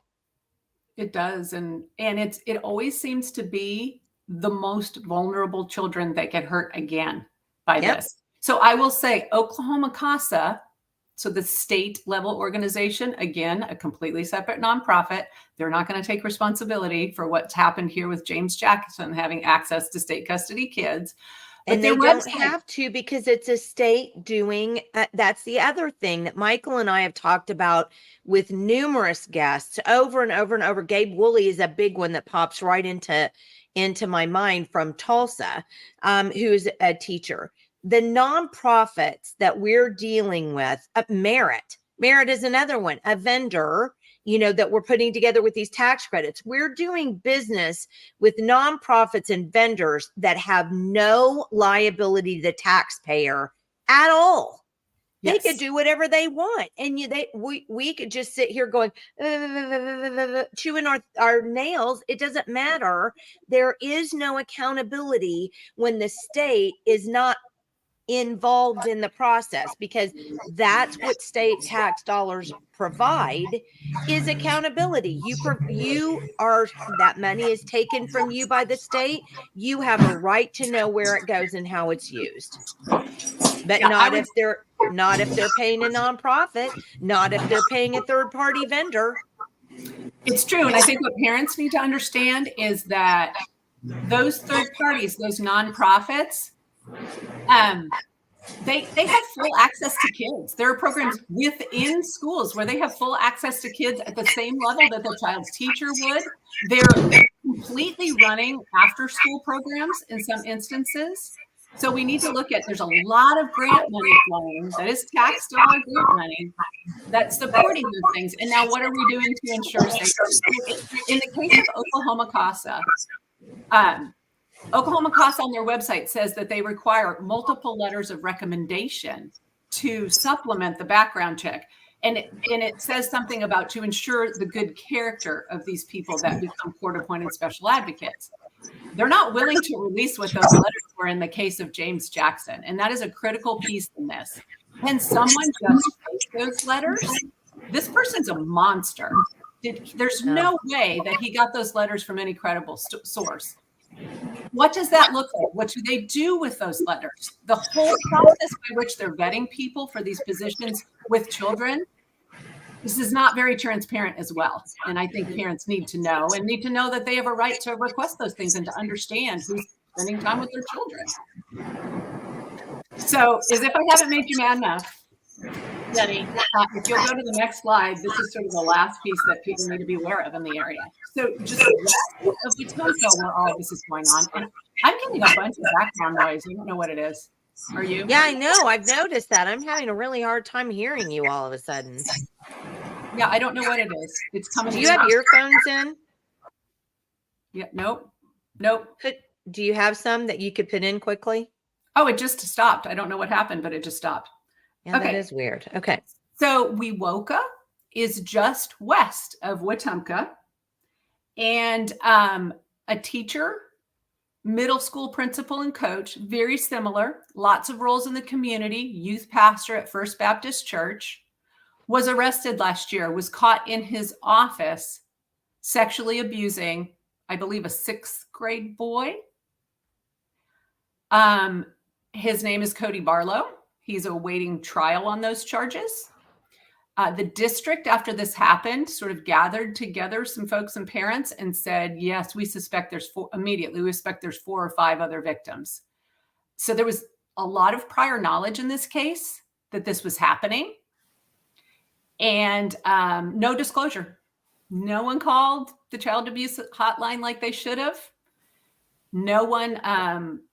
It does. And it always seems to be the most vulnerable children that get hurt again by this. So I will say Oklahoma CASA, so the state level organization, again, a completely separate nonprofit, they're not going to take responsibility for what's happened here with James Jackson having access to state custody kids. But and they don't have to, because it's a state doing, that's the other thing that Michael and I have talked about with numerous guests over and over and over. Gabe Woolley is a big one that pops right into my mind from Tulsa, who's a teacher. The nonprofits that we're dealing with, Merit is another one, a vendor, that we're putting together with these tax credits. We're doing business with nonprofits and vendors that have no liability to the taxpayer at all. Yes. They could do whatever they want. And we could just sit here going, chewing our nails. It doesn't matter. There is no accountability when the state is not involved in the process, because that's what state tax dollars provide, is accountability. You are, that money is taken from you by the state. You have a right to know where it goes and how it's used. But not if they're paying a nonprofit, not if they're paying a third party vendor. It's true. And I think what parents need to understand is that those third parties, those nonprofits, they have full access to kids. There are programs within schools where they have full access to kids at the same level that the child's teacher would. They're completely running after school programs in some instances. So we need to look at, there's a lot of grant money flowing, that is tax dollar grant money, that's supporting those things. And now what are we doing to ensure safety? In the case of Oklahoma CASA, Oklahoma CASA on their website says that they require multiple letters of recommendation to supplement the background check. And it says something about to ensure the good character of these people that become court-appointed special advocates. They're not willing to release what those letters were in the case of James Jackson. And that is a critical piece in this. Can someone just fake those letters? This person's a monster. There's no way that he got those letters from any credible source. What does that look like? What do they do with those letters? The whole process by which they're vetting people for these positions with children, This is not very transparent as well. And I think parents need to know that they have a right to request those things and to understand who's spending time with their children. So as if I haven't made you mad enough, Jenny, if you'll go to the next slide, this is sort of the last piece that people need to be aware of in the area. So just west of Wetumka where all this is going on. And I'm getting a bunch of background noise. I don't know what it is. Are you? Yeah, I know. I've noticed that. I'm having a really hard time hearing you all of a sudden. Yeah, I don't know what it is. It's coming. Do you have earphones in? Yeah, nope. Do you have some that you could put in quickly? Oh, it just stopped. I don't know what happened, but it just stopped. Yeah, okay. That is weird. Okay. So Wewoka is just west of Wetumka, and a teacher, middle school principal and coach, very similar, lots of roles in the community, youth pastor at First Baptist Church, was arrested last year, was caught in his office sexually abusing, I believe, a 6th grade boy. His name is Cody Barlow. He's awaiting trial on those charges. The district, after this happened, sort of gathered together some folks and parents and said, yes, we suspect there's 4 or 5 other victims. So there was a lot of prior knowledge in this case that this was happening. And no disclosure. No one called the child abuse hotline like they should have. No one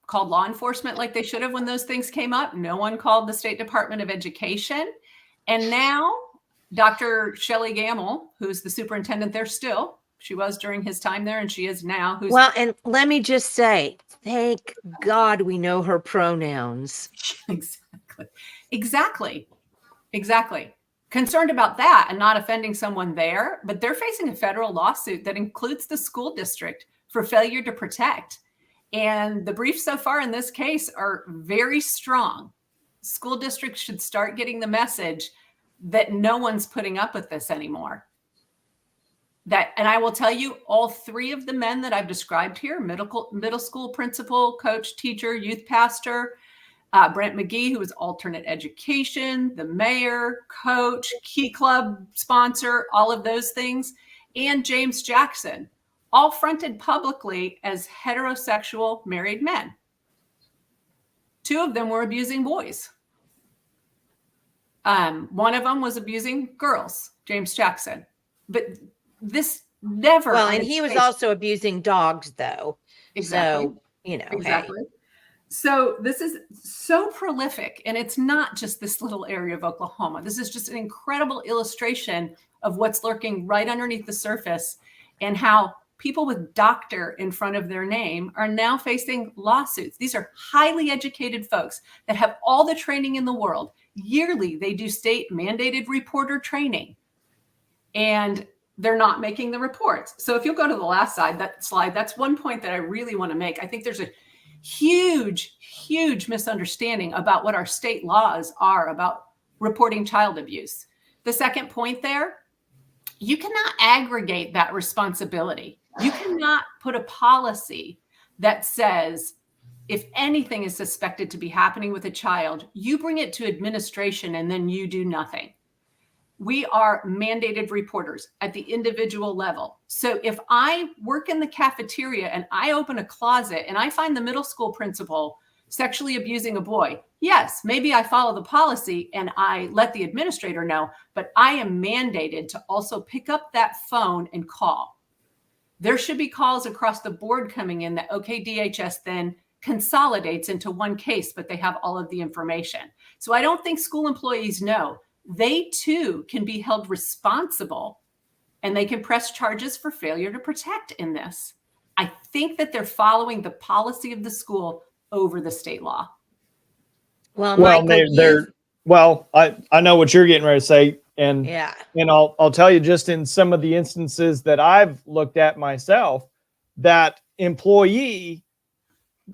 called law enforcement like they should have when those things came up. No one called the State Department of Education. And now Dr. Shelley Gamble, who's the superintendent there still, she was during his time there and she is now. Well, and let me just say, thank God we know her pronouns. Exactly. Concerned about that and not offending someone there, but they're facing a federal lawsuit that includes the school district for failure to protect. And the briefs so far in this case are very strong. School districts should start getting the message that no one's putting up with this anymore. And I will tell you, all 3 of the men that I've described here, middle school principal, coach, teacher, youth pastor, Brent McGee, who was alternate education, the mayor, coach, Key Club sponsor, all of those things, and James Jackson, all fronted publicly as heterosexual married men. 2 of them were abusing boys. One of them was abusing girls, James Jackson. But this never. Well, and he was also abusing dogs, though. Exactly. So, you know. Exactly. Hey. So this is so prolific, and it's not just this little area of Oklahoma. This is just an incredible illustration of what's lurking right underneath the surface and how people with doctor in front of their name are now facing lawsuits. These are highly educated folks that have all the training in the world. Yearly, they do state mandated reporter training, and they're not making the reports. So if you'll go to the last slide, that's one point that I really want to make. I think there's a huge misunderstanding about what our state laws are about reporting child abuse. The second point there, you cannot aggregate that responsibility. You cannot put a policy that says if anything is suspected to be happening with a child, you bring it to administration and then you do nothing. We are mandated reporters at the individual level. So if I work in the cafeteria and I open a closet and I find the middle school principal sexually abusing a boy, yes, maybe I follow the policy and I let the administrator know, but I am mandated to also pick up that phone and call. There should be calls across the board coming in that OKDHS then consolidates into one case, but they have all of the information. So I don't think school employees know. They too can be held responsible and they can press charges for failure to protect in this. I think that they're following the policy of the school over the state law. Well, Michael, I know what you're getting ready to say. And yeah, and I'll tell you, just in some of the instances that I've looked at myself, that employee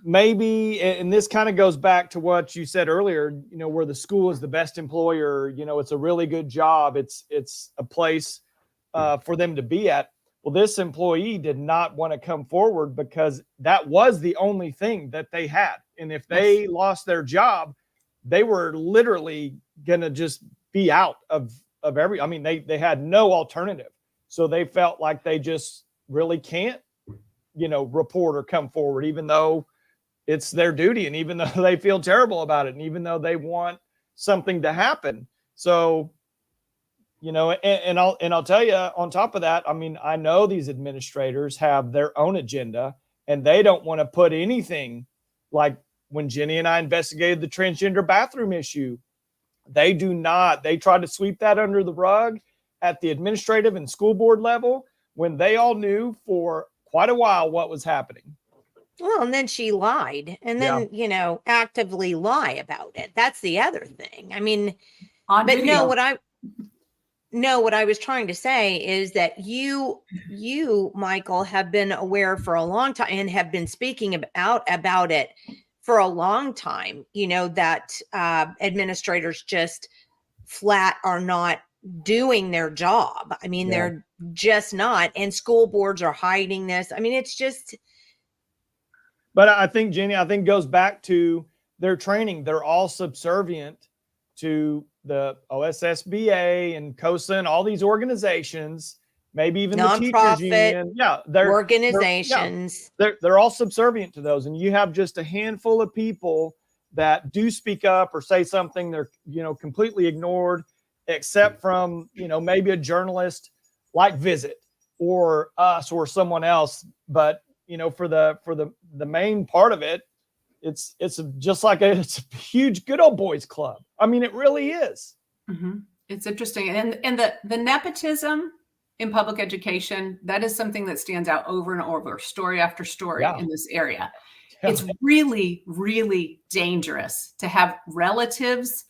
maybe, and this kind of goes back to what you said earlier, you know, where the school is the best employer, you know, it's a really good job. It's a place for them to be at. Well, this employee did not want to come forward because that was the only thing that they had. And if they lost their job, they were literally going to just be out of of I mean, they had no alternative. So they felt like they just really can't, report or come forward, even though it's their duty, and even though they feel terrible about it, and even though they want something to happen. So, and I'll tell you, on top of that, I mean, I know these administrators have their own agenda, and they don't want to put anything, like when Jenni and I investigated the transgender bathroom issue. They try to sweep that under the rug at the administrative and school board level, when they all knew for quite a while what was happening. Well, and then she lied, and then, actively lie about it. That's the other thing. I mean, On but video. what I was trying to say is that you, Michael, have been aware for a long time and have been speaking about it for a long time, that administrators just flat are not doing their job. I mean, they're just not, and school boards are hiding this. I mean, it's just. But I think, Jenni, goes back to their training. They're all subservient to the OSSBA and COSA and all these organizations, maybe even the teachers union. Organizations. They're all subservient to those. And you have just a handful of people that do speak up or say something. They're, completely ignored, except from, maybe a journalist like Visit or us or someone else. But, for the main part of it, it's just like it's a huge good old boys club. I mean, it really is. Mm-hmm. It's interesting. And the nepotism in public education, that is something that stands out over and over, story after story in this area. Yeah. It's really, really dangerous to have relatives,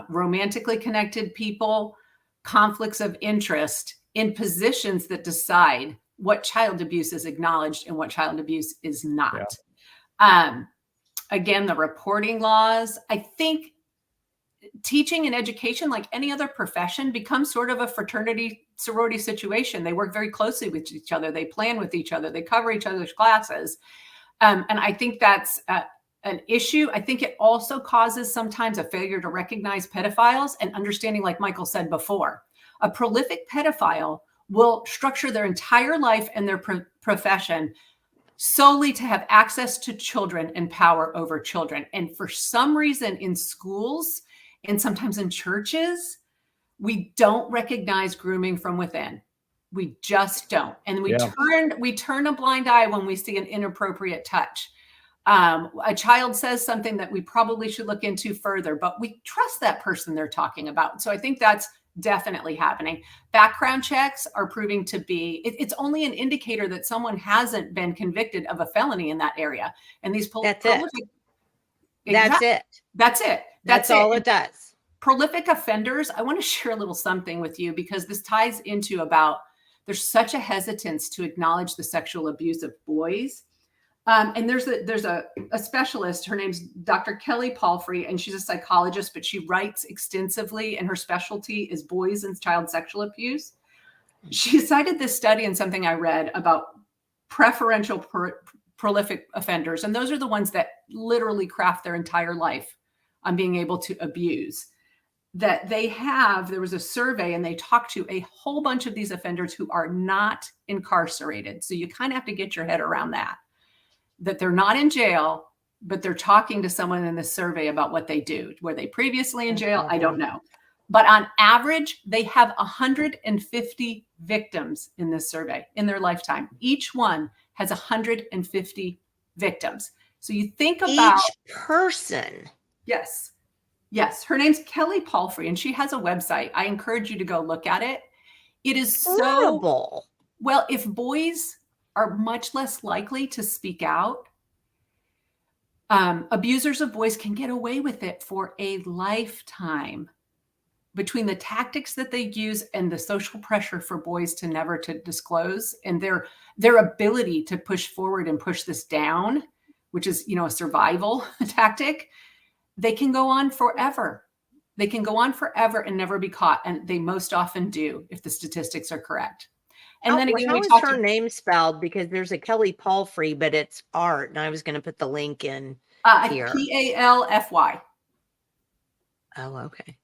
romantically connected people, conflicts of interest in positions that decide what child abuse is acknowledged and what child abuse is not. Yeah. Again, the reporting laws, I think teaching and education, like any other profession, becomes sort of a fraternity sorority situation. They work very closely with each other. They plan with each other. They cover each other's classes. And I think that's an issue. I think it also causes sometimes a failure to recognize pedophiles and understanding, like Michael said before, a prolific pedophile will structure their entire life and their profession solely to have access to children and power over children. And for some reason in schools and sometimes in churches, we don't recognize grooming from within. We just don't. And we turn a blind eye when we see an inappropriate touch. A child says something that we probably should look into further, but we trust that person they're talking about. So I think that's definitely happening. Background checks are proving to be, it's only an indicator that someone hasn't been convicted of a felony in that area. And these That's it. That's all it does. Prolific offenders. I want to share a little something with you, because this ties into about, there's such a hesitance to acknowledge the sexual abuse of boys. And there's a specialist, her name's Dr. Kelly Palfrey, and she's a psychologist, but she writes extensively, and her specialty is boys and child sexual abuse. She cited this study in something I read about preferential prolific offenders. And those are the ones that literally craft their entire life on being able to abuse. That there was a survey, and they talked to a whole bunch of these offenders who are not incarcerated. So you kind of have to get your head around that they're not in jail, but they're talking to someone in this survey about what they do. Were they previously in jail? I don't know. But on average, they have 150 victims in this survey in their lifetime. Each one has 150 victims. So you think about each person. Yes. Yes. Her name's Kelly Palfrey, and she has a website. I encourage you to go look at it. It is horrible. Well, if boys are much less likely to speak out, abusers of boys can get away with it for a lifetime. Between the tactics that they use and the social pressure for boys to never to disclose, and their ability to push forward and push this down, which is, a survival tactic, they can go on forever. They can go on forever and never be caught. And they most often do, if the statistics are correct. And then again, how is her name spelled? Because there's a Kelly Palfrey, but it's art. And I was going to put the link in here. Palfy. Oh, okay.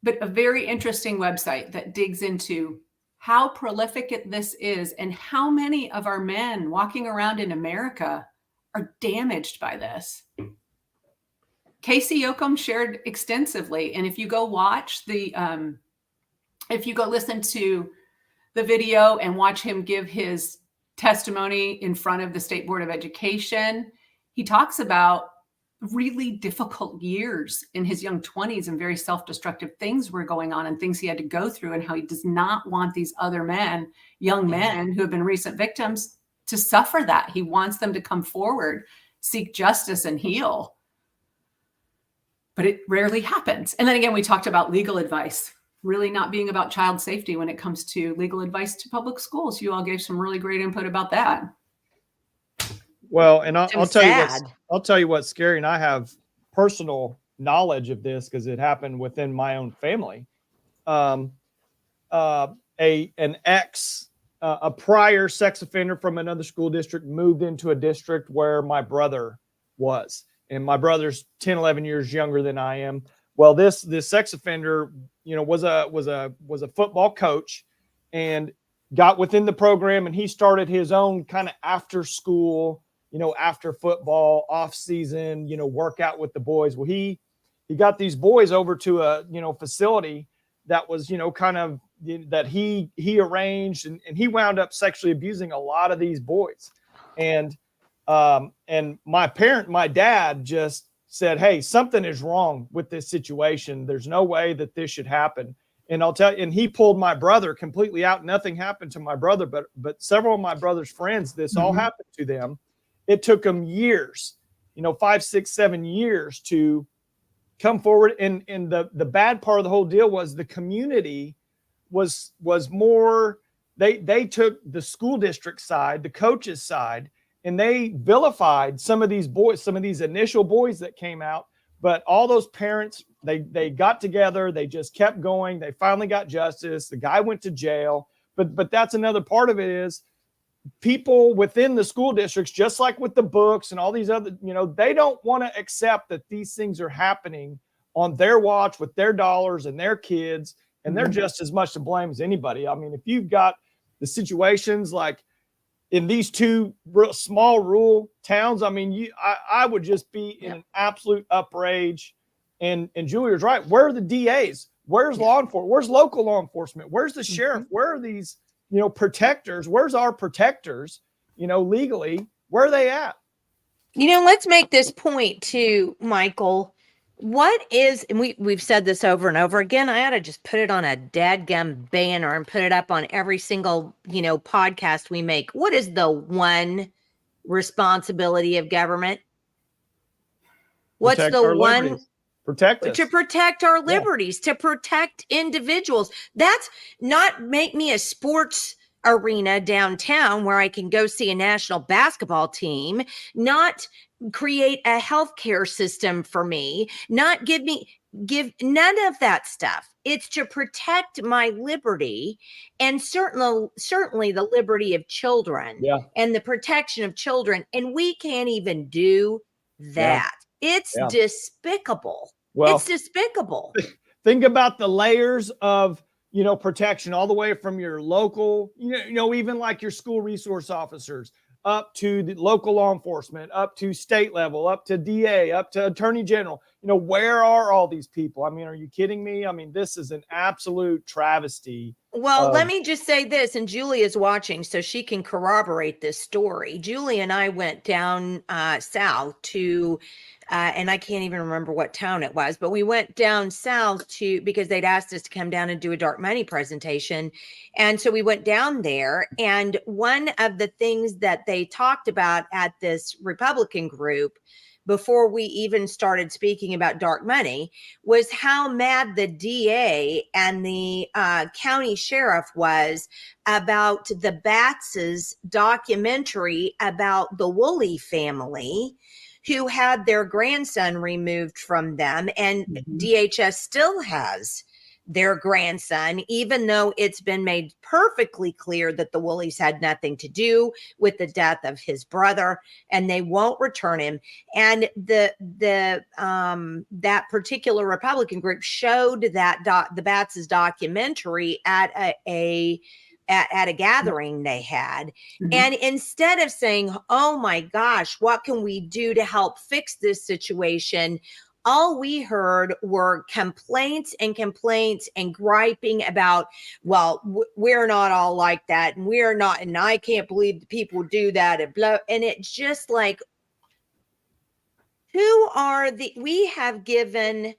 but a very interesting website that digs into how prolific this is and how many of our men walking around in America are damaged by this. Casey Yoakum shared extensively. And if you go watch if you go listen to the video and watch him give his testimony in front of the State Board of Education, he talks about really difficult years in his young 20s and very self-destructive things were going on and things he had to go through, and how he does not want these other men, young men who have been recent victims, to suffer that. He wants them to come forward, seek justice, and heal. But it rarely happens. And then again, we talked about legal advice really not being about child safety when it comes to legal advice to public schools. You all gave some really great input about that. Well, and I'll tell you what's scary, and I have personal knowledge of this because it happened within my own family. A prior sex offender from another school district moved into a district where my brother was, and my brother's 10, 11 years younger than I am. Well, this sex offender, was a football coach, and got within the program, and he started his own kind of after school, after football, off season, workout with the boys. Well, he got these boys over to a, facility that was, that he arranged, and he wound up sexually abusing a lot of these boys. And my dad just said, hey, something is wrong with this situation. There's no way that this should happen. And I'll tell you, and he pulled my brother completely out. Nothing happened to my brother, but several of my brother's friends, this all happened to them. It took them years, 5, 6, 7 years to come forward. And the bad part of the whole deal was the community was more, they took the school district side, the coaches side, and they vilified some of these boys, some of these initial boys that came out. But all those parents, they got together, they just kept going. They finally got justice. The guy went to jail. But that's another part of it is people within the school districts, just like with the books and all these other, they don't want to accept that these things are happening on their watch with their dollars and their kids, and they're just as much to blame as anybody. I mean, if you've got the situations like in these two small rural towns, I mean, I would just be in an absolute uprage. And Julia's right. Where are the DAs? Where's law enforcement? Where's local law enforcement? Where's the sheriff? Where are these, protectors? Where's our protectors, legally? Where are they at? Let's make this point too, Michael. What is, and we've said this over and over again, I ought to just put it on a dadgum banner and put it up on every single, podcast we make. What is the one responsibility of government? What's the one? Protect us. To protect our liberties, to protect individuals. That's not make me a sports arena downtown where I can go see a national basketball team, not create a healthcare system for me, not give none of that stuff. It's to protect my liberty, and certainly the liberty of children and the protection of children. And we can't even do that. It's despicable. Well, it's despicable. Think about the layers of, protection all the way from your local, even like your school resource officers, up to the local law enforcement, up to state level, up to DA, up to attorney general. Where are all these people? I mean, are you kidding me? I mean, this is an absolute travesty. Well, let me just say this, and Julia's watching so she can corroborate this story. Julie and I went down south to, and I can't even remember what town it was, but we went down south because they'd asked us to come down and do a dark money presentation. And so we went down there, and one of the things that they talked about at this Republican group before we even started speaking about dark money was how mad the DA and the county sheriff was about the Batts's documentary about the Woolley family who had their grandson removed from them, and DHS still has their grandson, even though it's been made perfectly clear that the Woolies had nothing to do with the death of his brother, and they won't return him. And that particular Republican group showed that the Batts' documentary at a gathering they had. Mhm. And instead of saying, oh my gosh, what can we do to help fix this situation? All we heard were complaints and griping about, well, we're not all like that. And we're not, and I can't believe people do that. And blah. And it's just like, we have given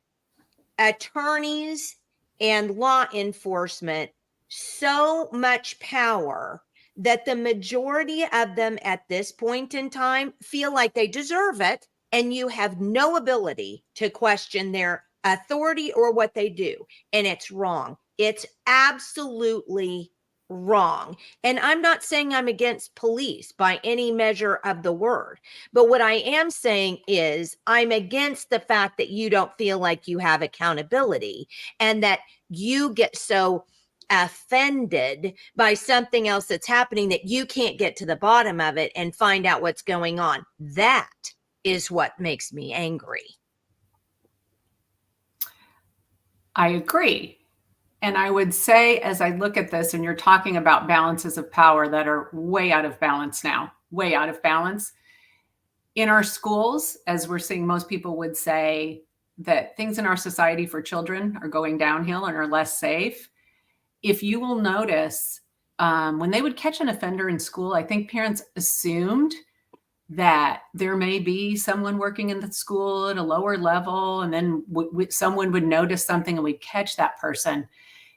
attorneys and law enforcement so much power that the majority of them at this point in time feel like they deserve it, and you have no ability to question their authority or what they do. And it's wrong. It's absolutely wrong. And I'm not saying I'm against police by any measure of the word, but what I am saying is I'm against the fact that you don't feel like you have accountability, and that you get so offended by something else that's happening that you can't get to the bottom of it and find out what's going on. That is what makes me angry. I agree. And I would say, as I look at this, and you're talking about balances of power that are way out of balance now, way out of balance. In our schools, as we're seeing, most people would say that things in our society for children are going downhill and are less safe. If you will notice, when they would catch an offender in school, I think parents assumed that there may be someone working in the school at a lower level, and then someone would notice something and we'd catch that person.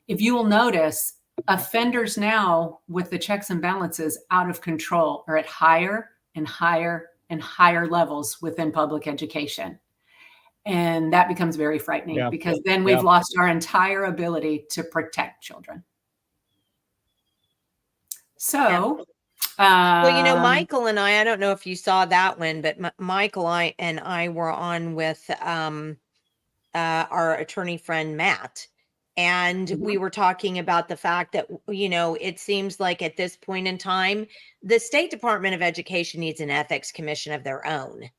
If you will notice, offenders now, with the checks and balances out of control, are at higher and higher and higher levels within public education. And that becomes very frightening, because then we've lost our entire ability to protect children. So, well, Michael and I don't know if you saw that one, but Michael and I were on with our attorney friend, Matt. And we were talking about the fact that, it seems like at this point in time, the State Department of Education needs an ethics commission of their own,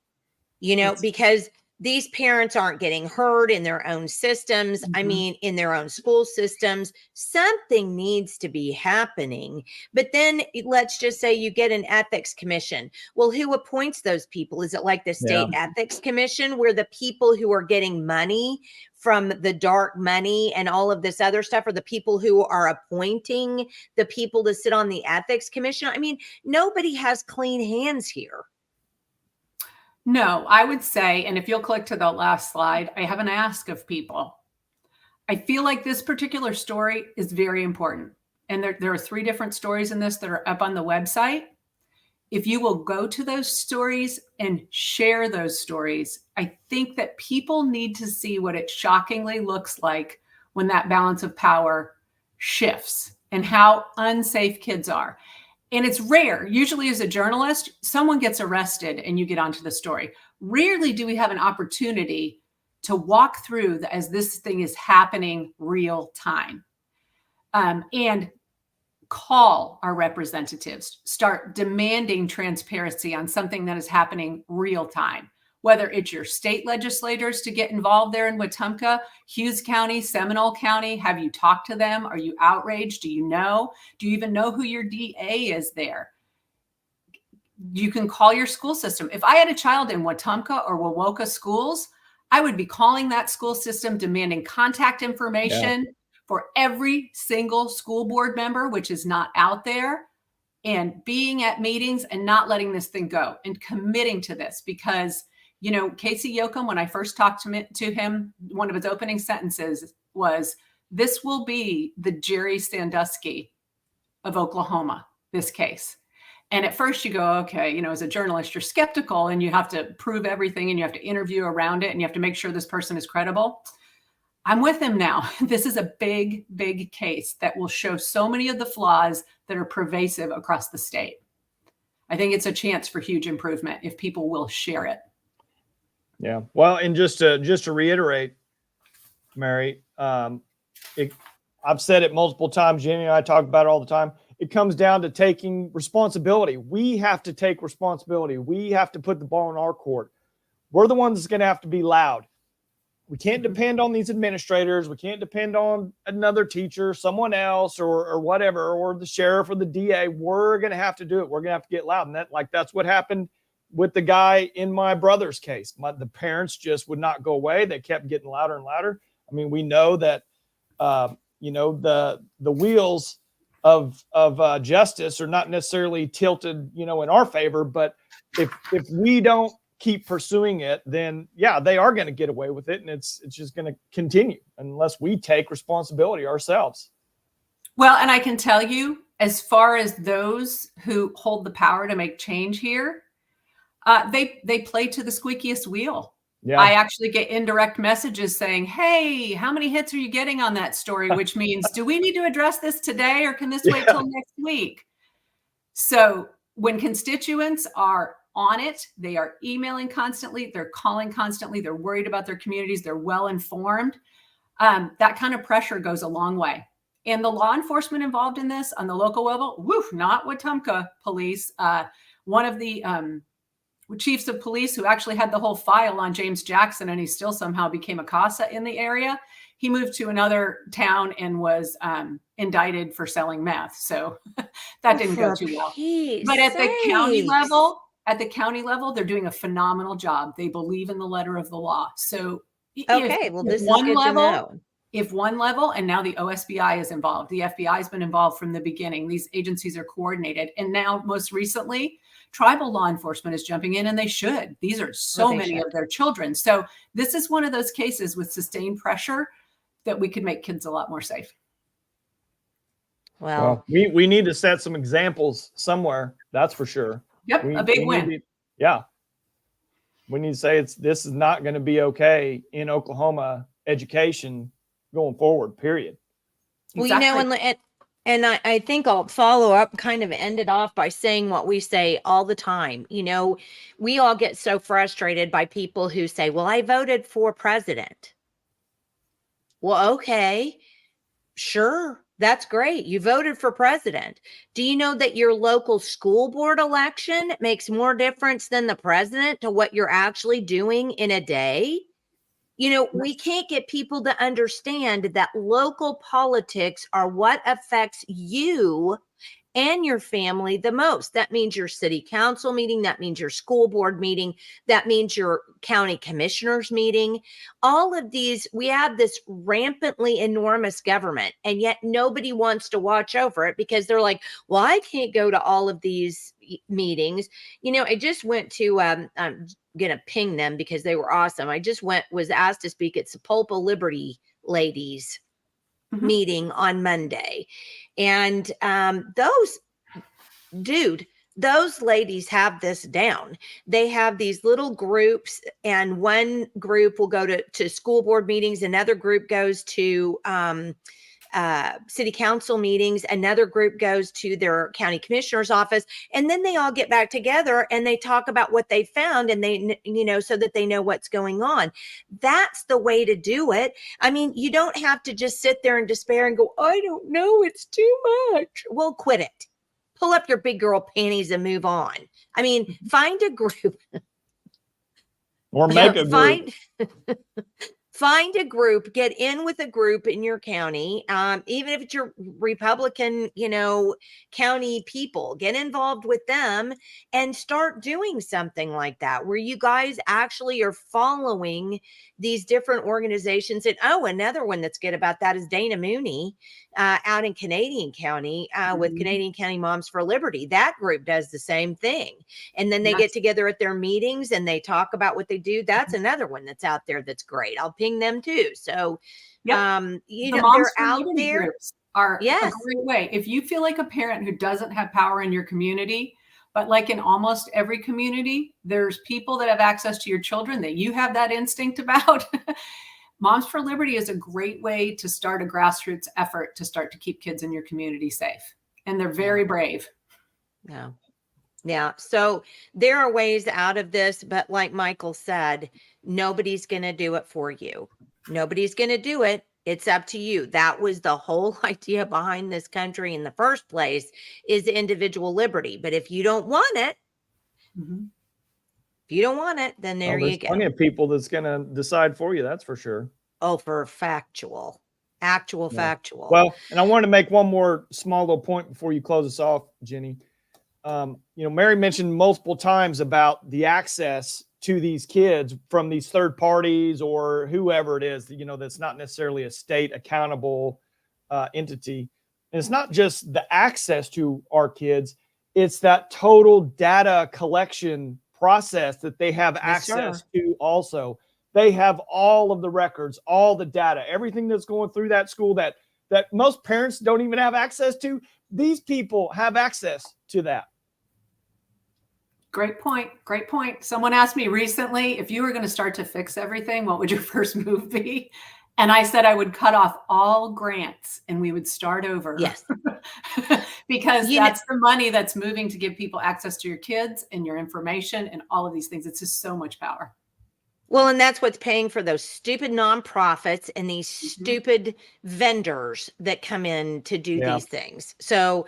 because these parents aren't getting heard in their own systems. I mean, in their own school systems, something needs to be happening. But then let's just say you get an ethics commission. Well, who appoints those people? Is it like the state ethics commission, where the people who are getting money from the dark money and all of this other stuff are the people who are appointing the people to sit on the ethics commission? I mean, nobody has clean hands here. No, I would say, and if you'll click to the last slide, I have an ask of people. I feel like this particular story is very important. And there are 3 different stories in this that are up on the website. If you will go to those stories and share those stories, I think that people need to see what it shockingly looks like when that balance of power shifts, and how unsafe kids are. And it's rare. Usually as a journalist, someone gets arrested and you get onto the story. Rarely do we have an opportunity to walk through as this thing is happening real time. And call our representatives, start demanding transparency on something that is happening real time. Whether it's your state legislators to get involved there in Wetumka, Hughes County, Seminole County, have you talked to them? Are you outraged? Do you know? Do you even know who your DA is there? You can call your school system. If I had a child in Wetumka or Wewoka schools, I would be calling that school system, demanding contact information for every single school board member, which is not out there, and being at meetings and not letting this thing go and committing to this. Because Casey Yoakum, when I first talked to him, one of his opening sentences was, "This will be the Jerry Sandusky of Oklahoma, this case." And at first you go, okay, as a journalist, you're skeptical and you have to prove everything and you have to interview around it and you have to make sure this person is credible. I'm with him now. This is a big, big case that will show so many of the flaws that are pervasive across the state. I think it's a chance for huge improvement if people will share it. Yeah. Well, and just to reiterate, Mary, I've said it multiple times. Jenny and I talk about it all the time. It comes down to taking responsibility. We have to take responsibility. We have to put the ball in our court. We're the ones that's going to have to be loud. We can't depend on these administrators. We can't depend on another teacher, someone else, or whatever, or the sheriff or the DA. We're going to have to do it. We're going to have to get loud. And that's what happened with the guy in my brother's case. The parents just would not go away. They kept getting louder and louder. I mean, we know that, the wheels of justice are not necessarily tilted, in our favor. But if we don't keep pursuing it, then they are going to get away with it, and it's just going to continue unless we take responsibility ourselves. Well, and I can tell you, as far as those who hold the power to make change here, they play to the squeakiest wheel. Yeah. I actually get indirect messages saying, "Hey, how many hits are you getting on that story?" Which means, do we need to address this today, or can this wait till next week? So when constituents are on it, they are emailing constantly, they're calling constantly, they're worried about their communities, they're well informed. That kind of pressure goes a long way. And the law enforcement involved in this on the local level, not Wetumka police. One of the chiefs of police who actually had the whole file on James Jackson, and he still somehow became a CASA in the area. He moved to another town and was indicted for selling meth. So that didn't go too well. But at the county level, they're doing a phenomenal job. They believe in the letter of the law. So this is good to know. If one level, and now the OSBI is involved, the FBI has been involved from the beginning. These agencies are coordinated. And now most recently, tribal law enforcement is jumping in, and they should. These are many of their children. So this is one of those cases with sustained pressure that we could make kids a lot more safe. Well, we need to set some examples somewhere. That's for sure. Yep, a big win. We need to say this is not going to be okay in Oklahoma education going forward, period. Well, exactly. And I think I'll follow up, kind of end it off by saying what we say all the time. We all get so frustrated by people who say, well, I voted for president. Well, okay, sure. That's great. You voted for president. Do you know that your local school board election makes more difference than the president to what you're actually doing in a day? We can't get people to understand that local politics are what affects you and your family the most. That means your city council meeting. That means your school board meeting. That means your county commissioners meeting. All of these, we have this rampantly enormous government, and yet nobody wants to watch over it because they're like, well, I can't go to all of these meetings. I just went to, I'm going to ping them because they were awesome. I just was asked to speak at Sepulpa Liberty Ladies meeting on Monday. And those ladies have this down. They have these little groups, and one group will go to school board meetings. Another group goes to city council meetings. Another group goes to their county commissioner's office. And then they all get back together and they talk about what they found, and they, so that they know what's going on. That's the way to do it. I mean, you don't have to just sit there in despair and go, I don't know, it's too much. Well, quit it. Pull up your big girl panties and move on. I mean, find a group. Or make a group. Find a group, get in with a group in your county, even if it's your Republican, county people, get involved with them and start doing something like that where you guys actually are following these different organizations. And another one that's good about that is Dana Mooney out in Canadian County with Canadian County Moms for Liberty. That group does the same thing. And then they get together at their meetings and they talk about what they do. That's another one that's out there that's great. I'll ping them too. So, the they're out there. Groups are a great way. If you feel like a parent who doesn't have power in your community, but like in almost every community, there's people that have access to your children that you have that instinct about. Moms for Liberty is a great way to start a grassroots effort to start to keep kids in your community safe. And they're very brave. Yeah. So there are ways out of this, but like Michael said, nobody's going to do it for you. Nobody's going to do it It's up to you. That was the whole idea behind this country in the first place, is individual liberty. But if you don't want it, then there you go. There's plenty of people that's going to decide for you. That's for sure. Oh, for factual. Well, and I wanted to make one more small little point before you close us off, Jenny. Mary mentioned multiple times about the access to these kids from these third parties or whoever it is, that's not necessarily a state accountable entity. And it's not just the access to our kids, it's that total data collection process that they have access to also. They have all of the records, all the data, everything that's going through that school that most parents don't even have access to. These people have access to that. Great point. Someone asked me recently, if you were going to start to fix everything, what would your first move be? And I said I would cut off all grants and we would start over. Yes. Because that's the money that's moving to give people access to your kids and your information and all of these things. It's just so much power. Well, and that's what's paying for those stupid nonprofits and these stupid vendors that come in to do these things. So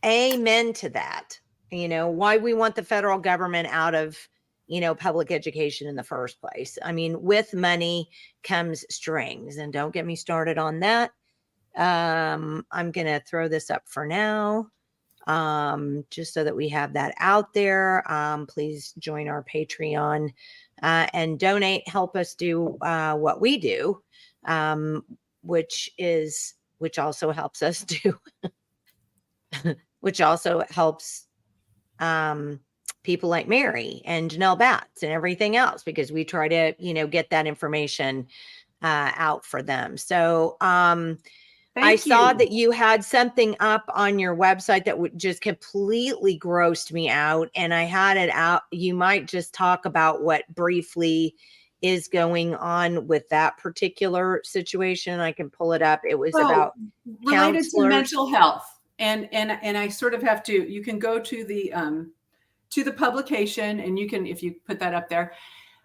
amen to that. Why we want the federal government out of, public education in the first place. I mean, with money comes strings, and don't get me started on that. I'm going to throw this up for now, just so that we have that out there. Please join our Patreon and donate, help us do what we do, which also helps us do, which also helps people like Mary and Janelle Batts and everything else, because we try to, get that information out for them. So I saw that you had something up on your website that would just completely grossed me out, and I had it out. You might just talk about what briefly is going on with that particular situation. I can pull it up. It was about related to mental health. And I sort of have to, you can go to the publication, and you can, if you put that up there,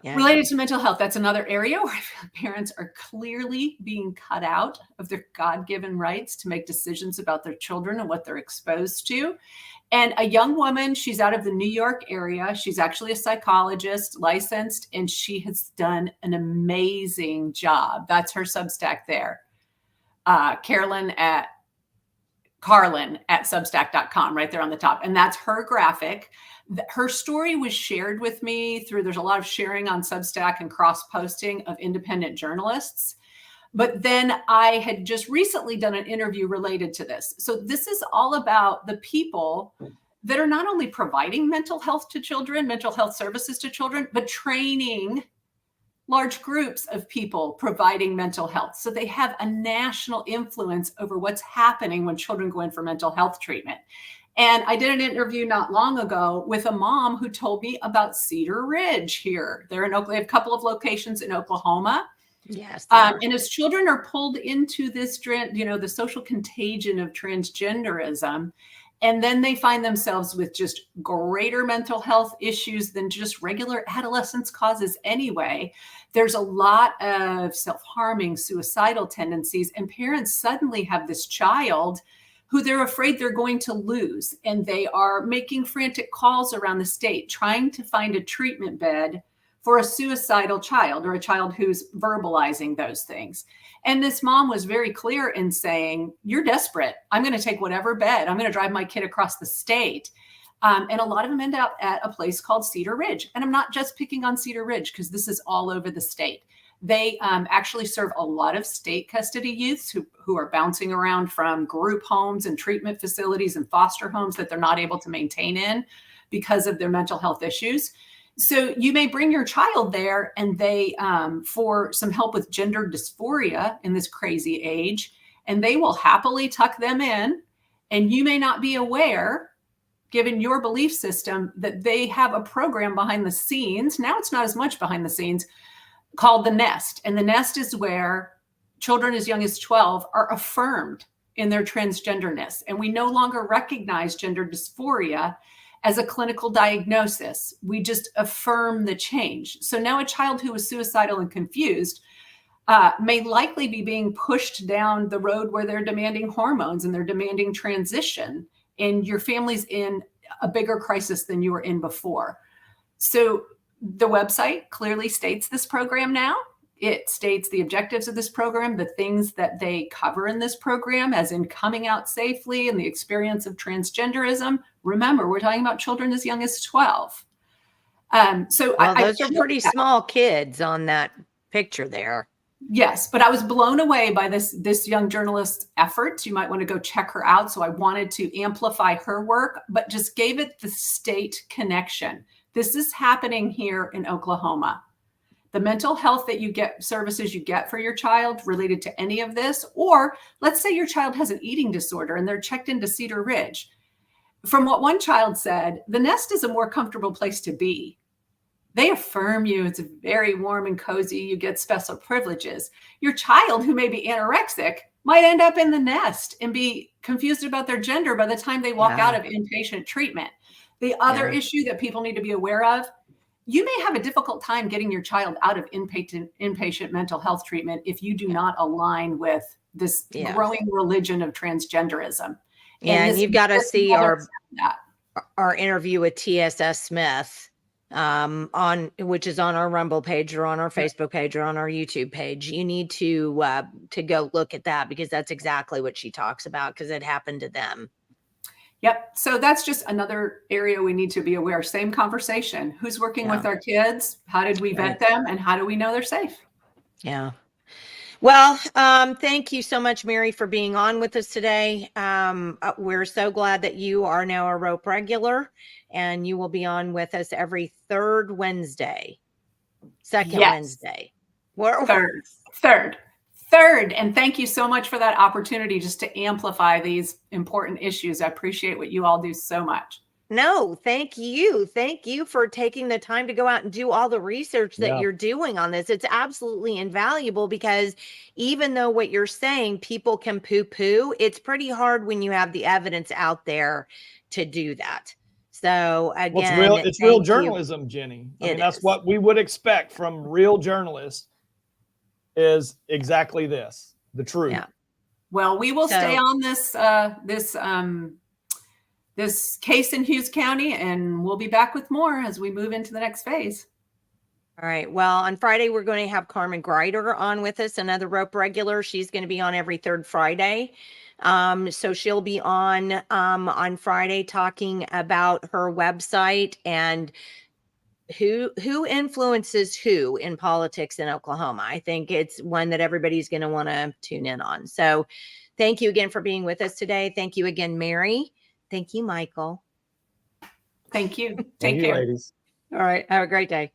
related to mental health. That's another area where I feel like parents are clearly being cut out of their God-given rights to make decisions about their children and what they're exposed to. And a young woman, she's out of the New York area. She's actually a psychologist, licensed, and she has done an amazing job. That's her Substack there. Carlin at substack.com, right there on the top. And that's her graphic. Her story was shared with me there's a lot of sharing on Substack and cross-posting of independent journalists. But then I had just recently done an interview related to this. So this is all about the people that are not only providing mental health to children, mental health services to children, but training large groups of people providing mental health. So they have a national influence over what's happening when children go in for mental health treatment. And I did an interview not long ago with a mom who told me about Cedar Ridge here. They're in Oklahoma. They have a couple of locations in Oklahoma. Yes. And as children are pulled into this, the social contagion of transgenderism, and then they find themselves with just greater mental health issues than just regular adolescence causes anyway. There's a lot of self-harming, suicidal tendencies, and parents suddenly have this child who they're afraid they're going to lose. And they are making frantic calls around the state, trying to find a treatment bed for a suicidal child or a child who's verbalizing those things. And this mom was very clear in saying, you're desperate. I'm going to take whatever bed. I'm going to drive my kid across the state. And a lot of them end up at a place called Cedar Ridge. And I'm not just picking on Cedar Ridge, because this is all over the state. They actually serve a lot of state custody youths who are bouncing around from group homes and treatment facilities and foster homes that they're not able to maintain in because of their mental health issues. So you may bring your child there, and they, for some help with gender dysphoria in this crazy age, and they will happily tuck them in. And you may not be aware, given your belief system, that they have a program behind the scenes. Now it's not as much behind the scenes, called The Nest. And The Nest is where children as young as 12 are affirmed in their transgenderness. And we no longer recognize gender dysphoria as a clinical diagnosis. We just affirm the change. So now a child who is suicidal and confused, may likely be being pushed down the road where they're demanding hormones and they're demanding transition, and your family's in a bigger crisis than you were in before. So the website clearly states this program now. It states the objectives of this program, the things that they cover in this program, as in coming out safely and the experience of transgenderism. Remember, we're talking about children as young as 12. Those are pretty small kids on that picture there. Yes, but I was blown away by this young journalist's efforts. You might want to go check her out. So I wanted to amplify her work, but just gave it the state connection. This is happening here in Oklahoma. The mental health that you get, services you get for your child related to any of this, or let's say your child has an eating disorder and they're checked into Cedar Ridge. From what one child said, the nest is a more comfortable place to be. They affirm you. It's very warm and cozy. You get special privileges. Your child, who may be anorexic, might end up in the nest and be confused about their gender by the time they walk out of inpatient treatment. The other issue that people need to be aware of, you may have a difficult time getting your child out of inpatient mental health treatment if you do not align with this growing religion of transgenderism. And you've got to see our interview with TSS Smith, which is on our Rumble page or on our Facebook page or on our YouTube page. You need to go look at that, because that's exactly what she talks about, because it happened to them. Yep. So that's just another area we need to be aware. Same conversation. Who's working with our kids? How did we vet them? And how do we know they're safe? Yeah. Well, thank you so much, Mary, for being on with us today. We're so glad that you are now a rope regular, and you will be on with us every third Wednesday. Wednesday. Third. And thank you so much for that opportunity just to amplify these important issues. I appreciate what you all do so much. No, thank you. Thank you for taking the time to go out and do all the research that you're doing on this. It's absolutely invaluable, because even though what you're saying, people can poo-poo, it's pretty hard when you have the evidence out there to do that. So again, it's real journalism, Jenny. I mean, that's what we would expect from real journalists, is exactly this, the truth. Yeah. Well, we will stay on this case in Hughes County, and we'll be back with more as we move into the next phase. All right. Well, on Friday, we're going to have Carmen Greider on with us, another rope regular. She's going to be on every third Friday. So she'll be on Friday talking about her website and who influences who in politics in Oklahoma. I think it's one that everybody's going to want to tune in on. So thank you again for being with us today. Thank you again, Mary. Thank you, Michael. Thank you. Thank you, ladies. All right. Have a great day.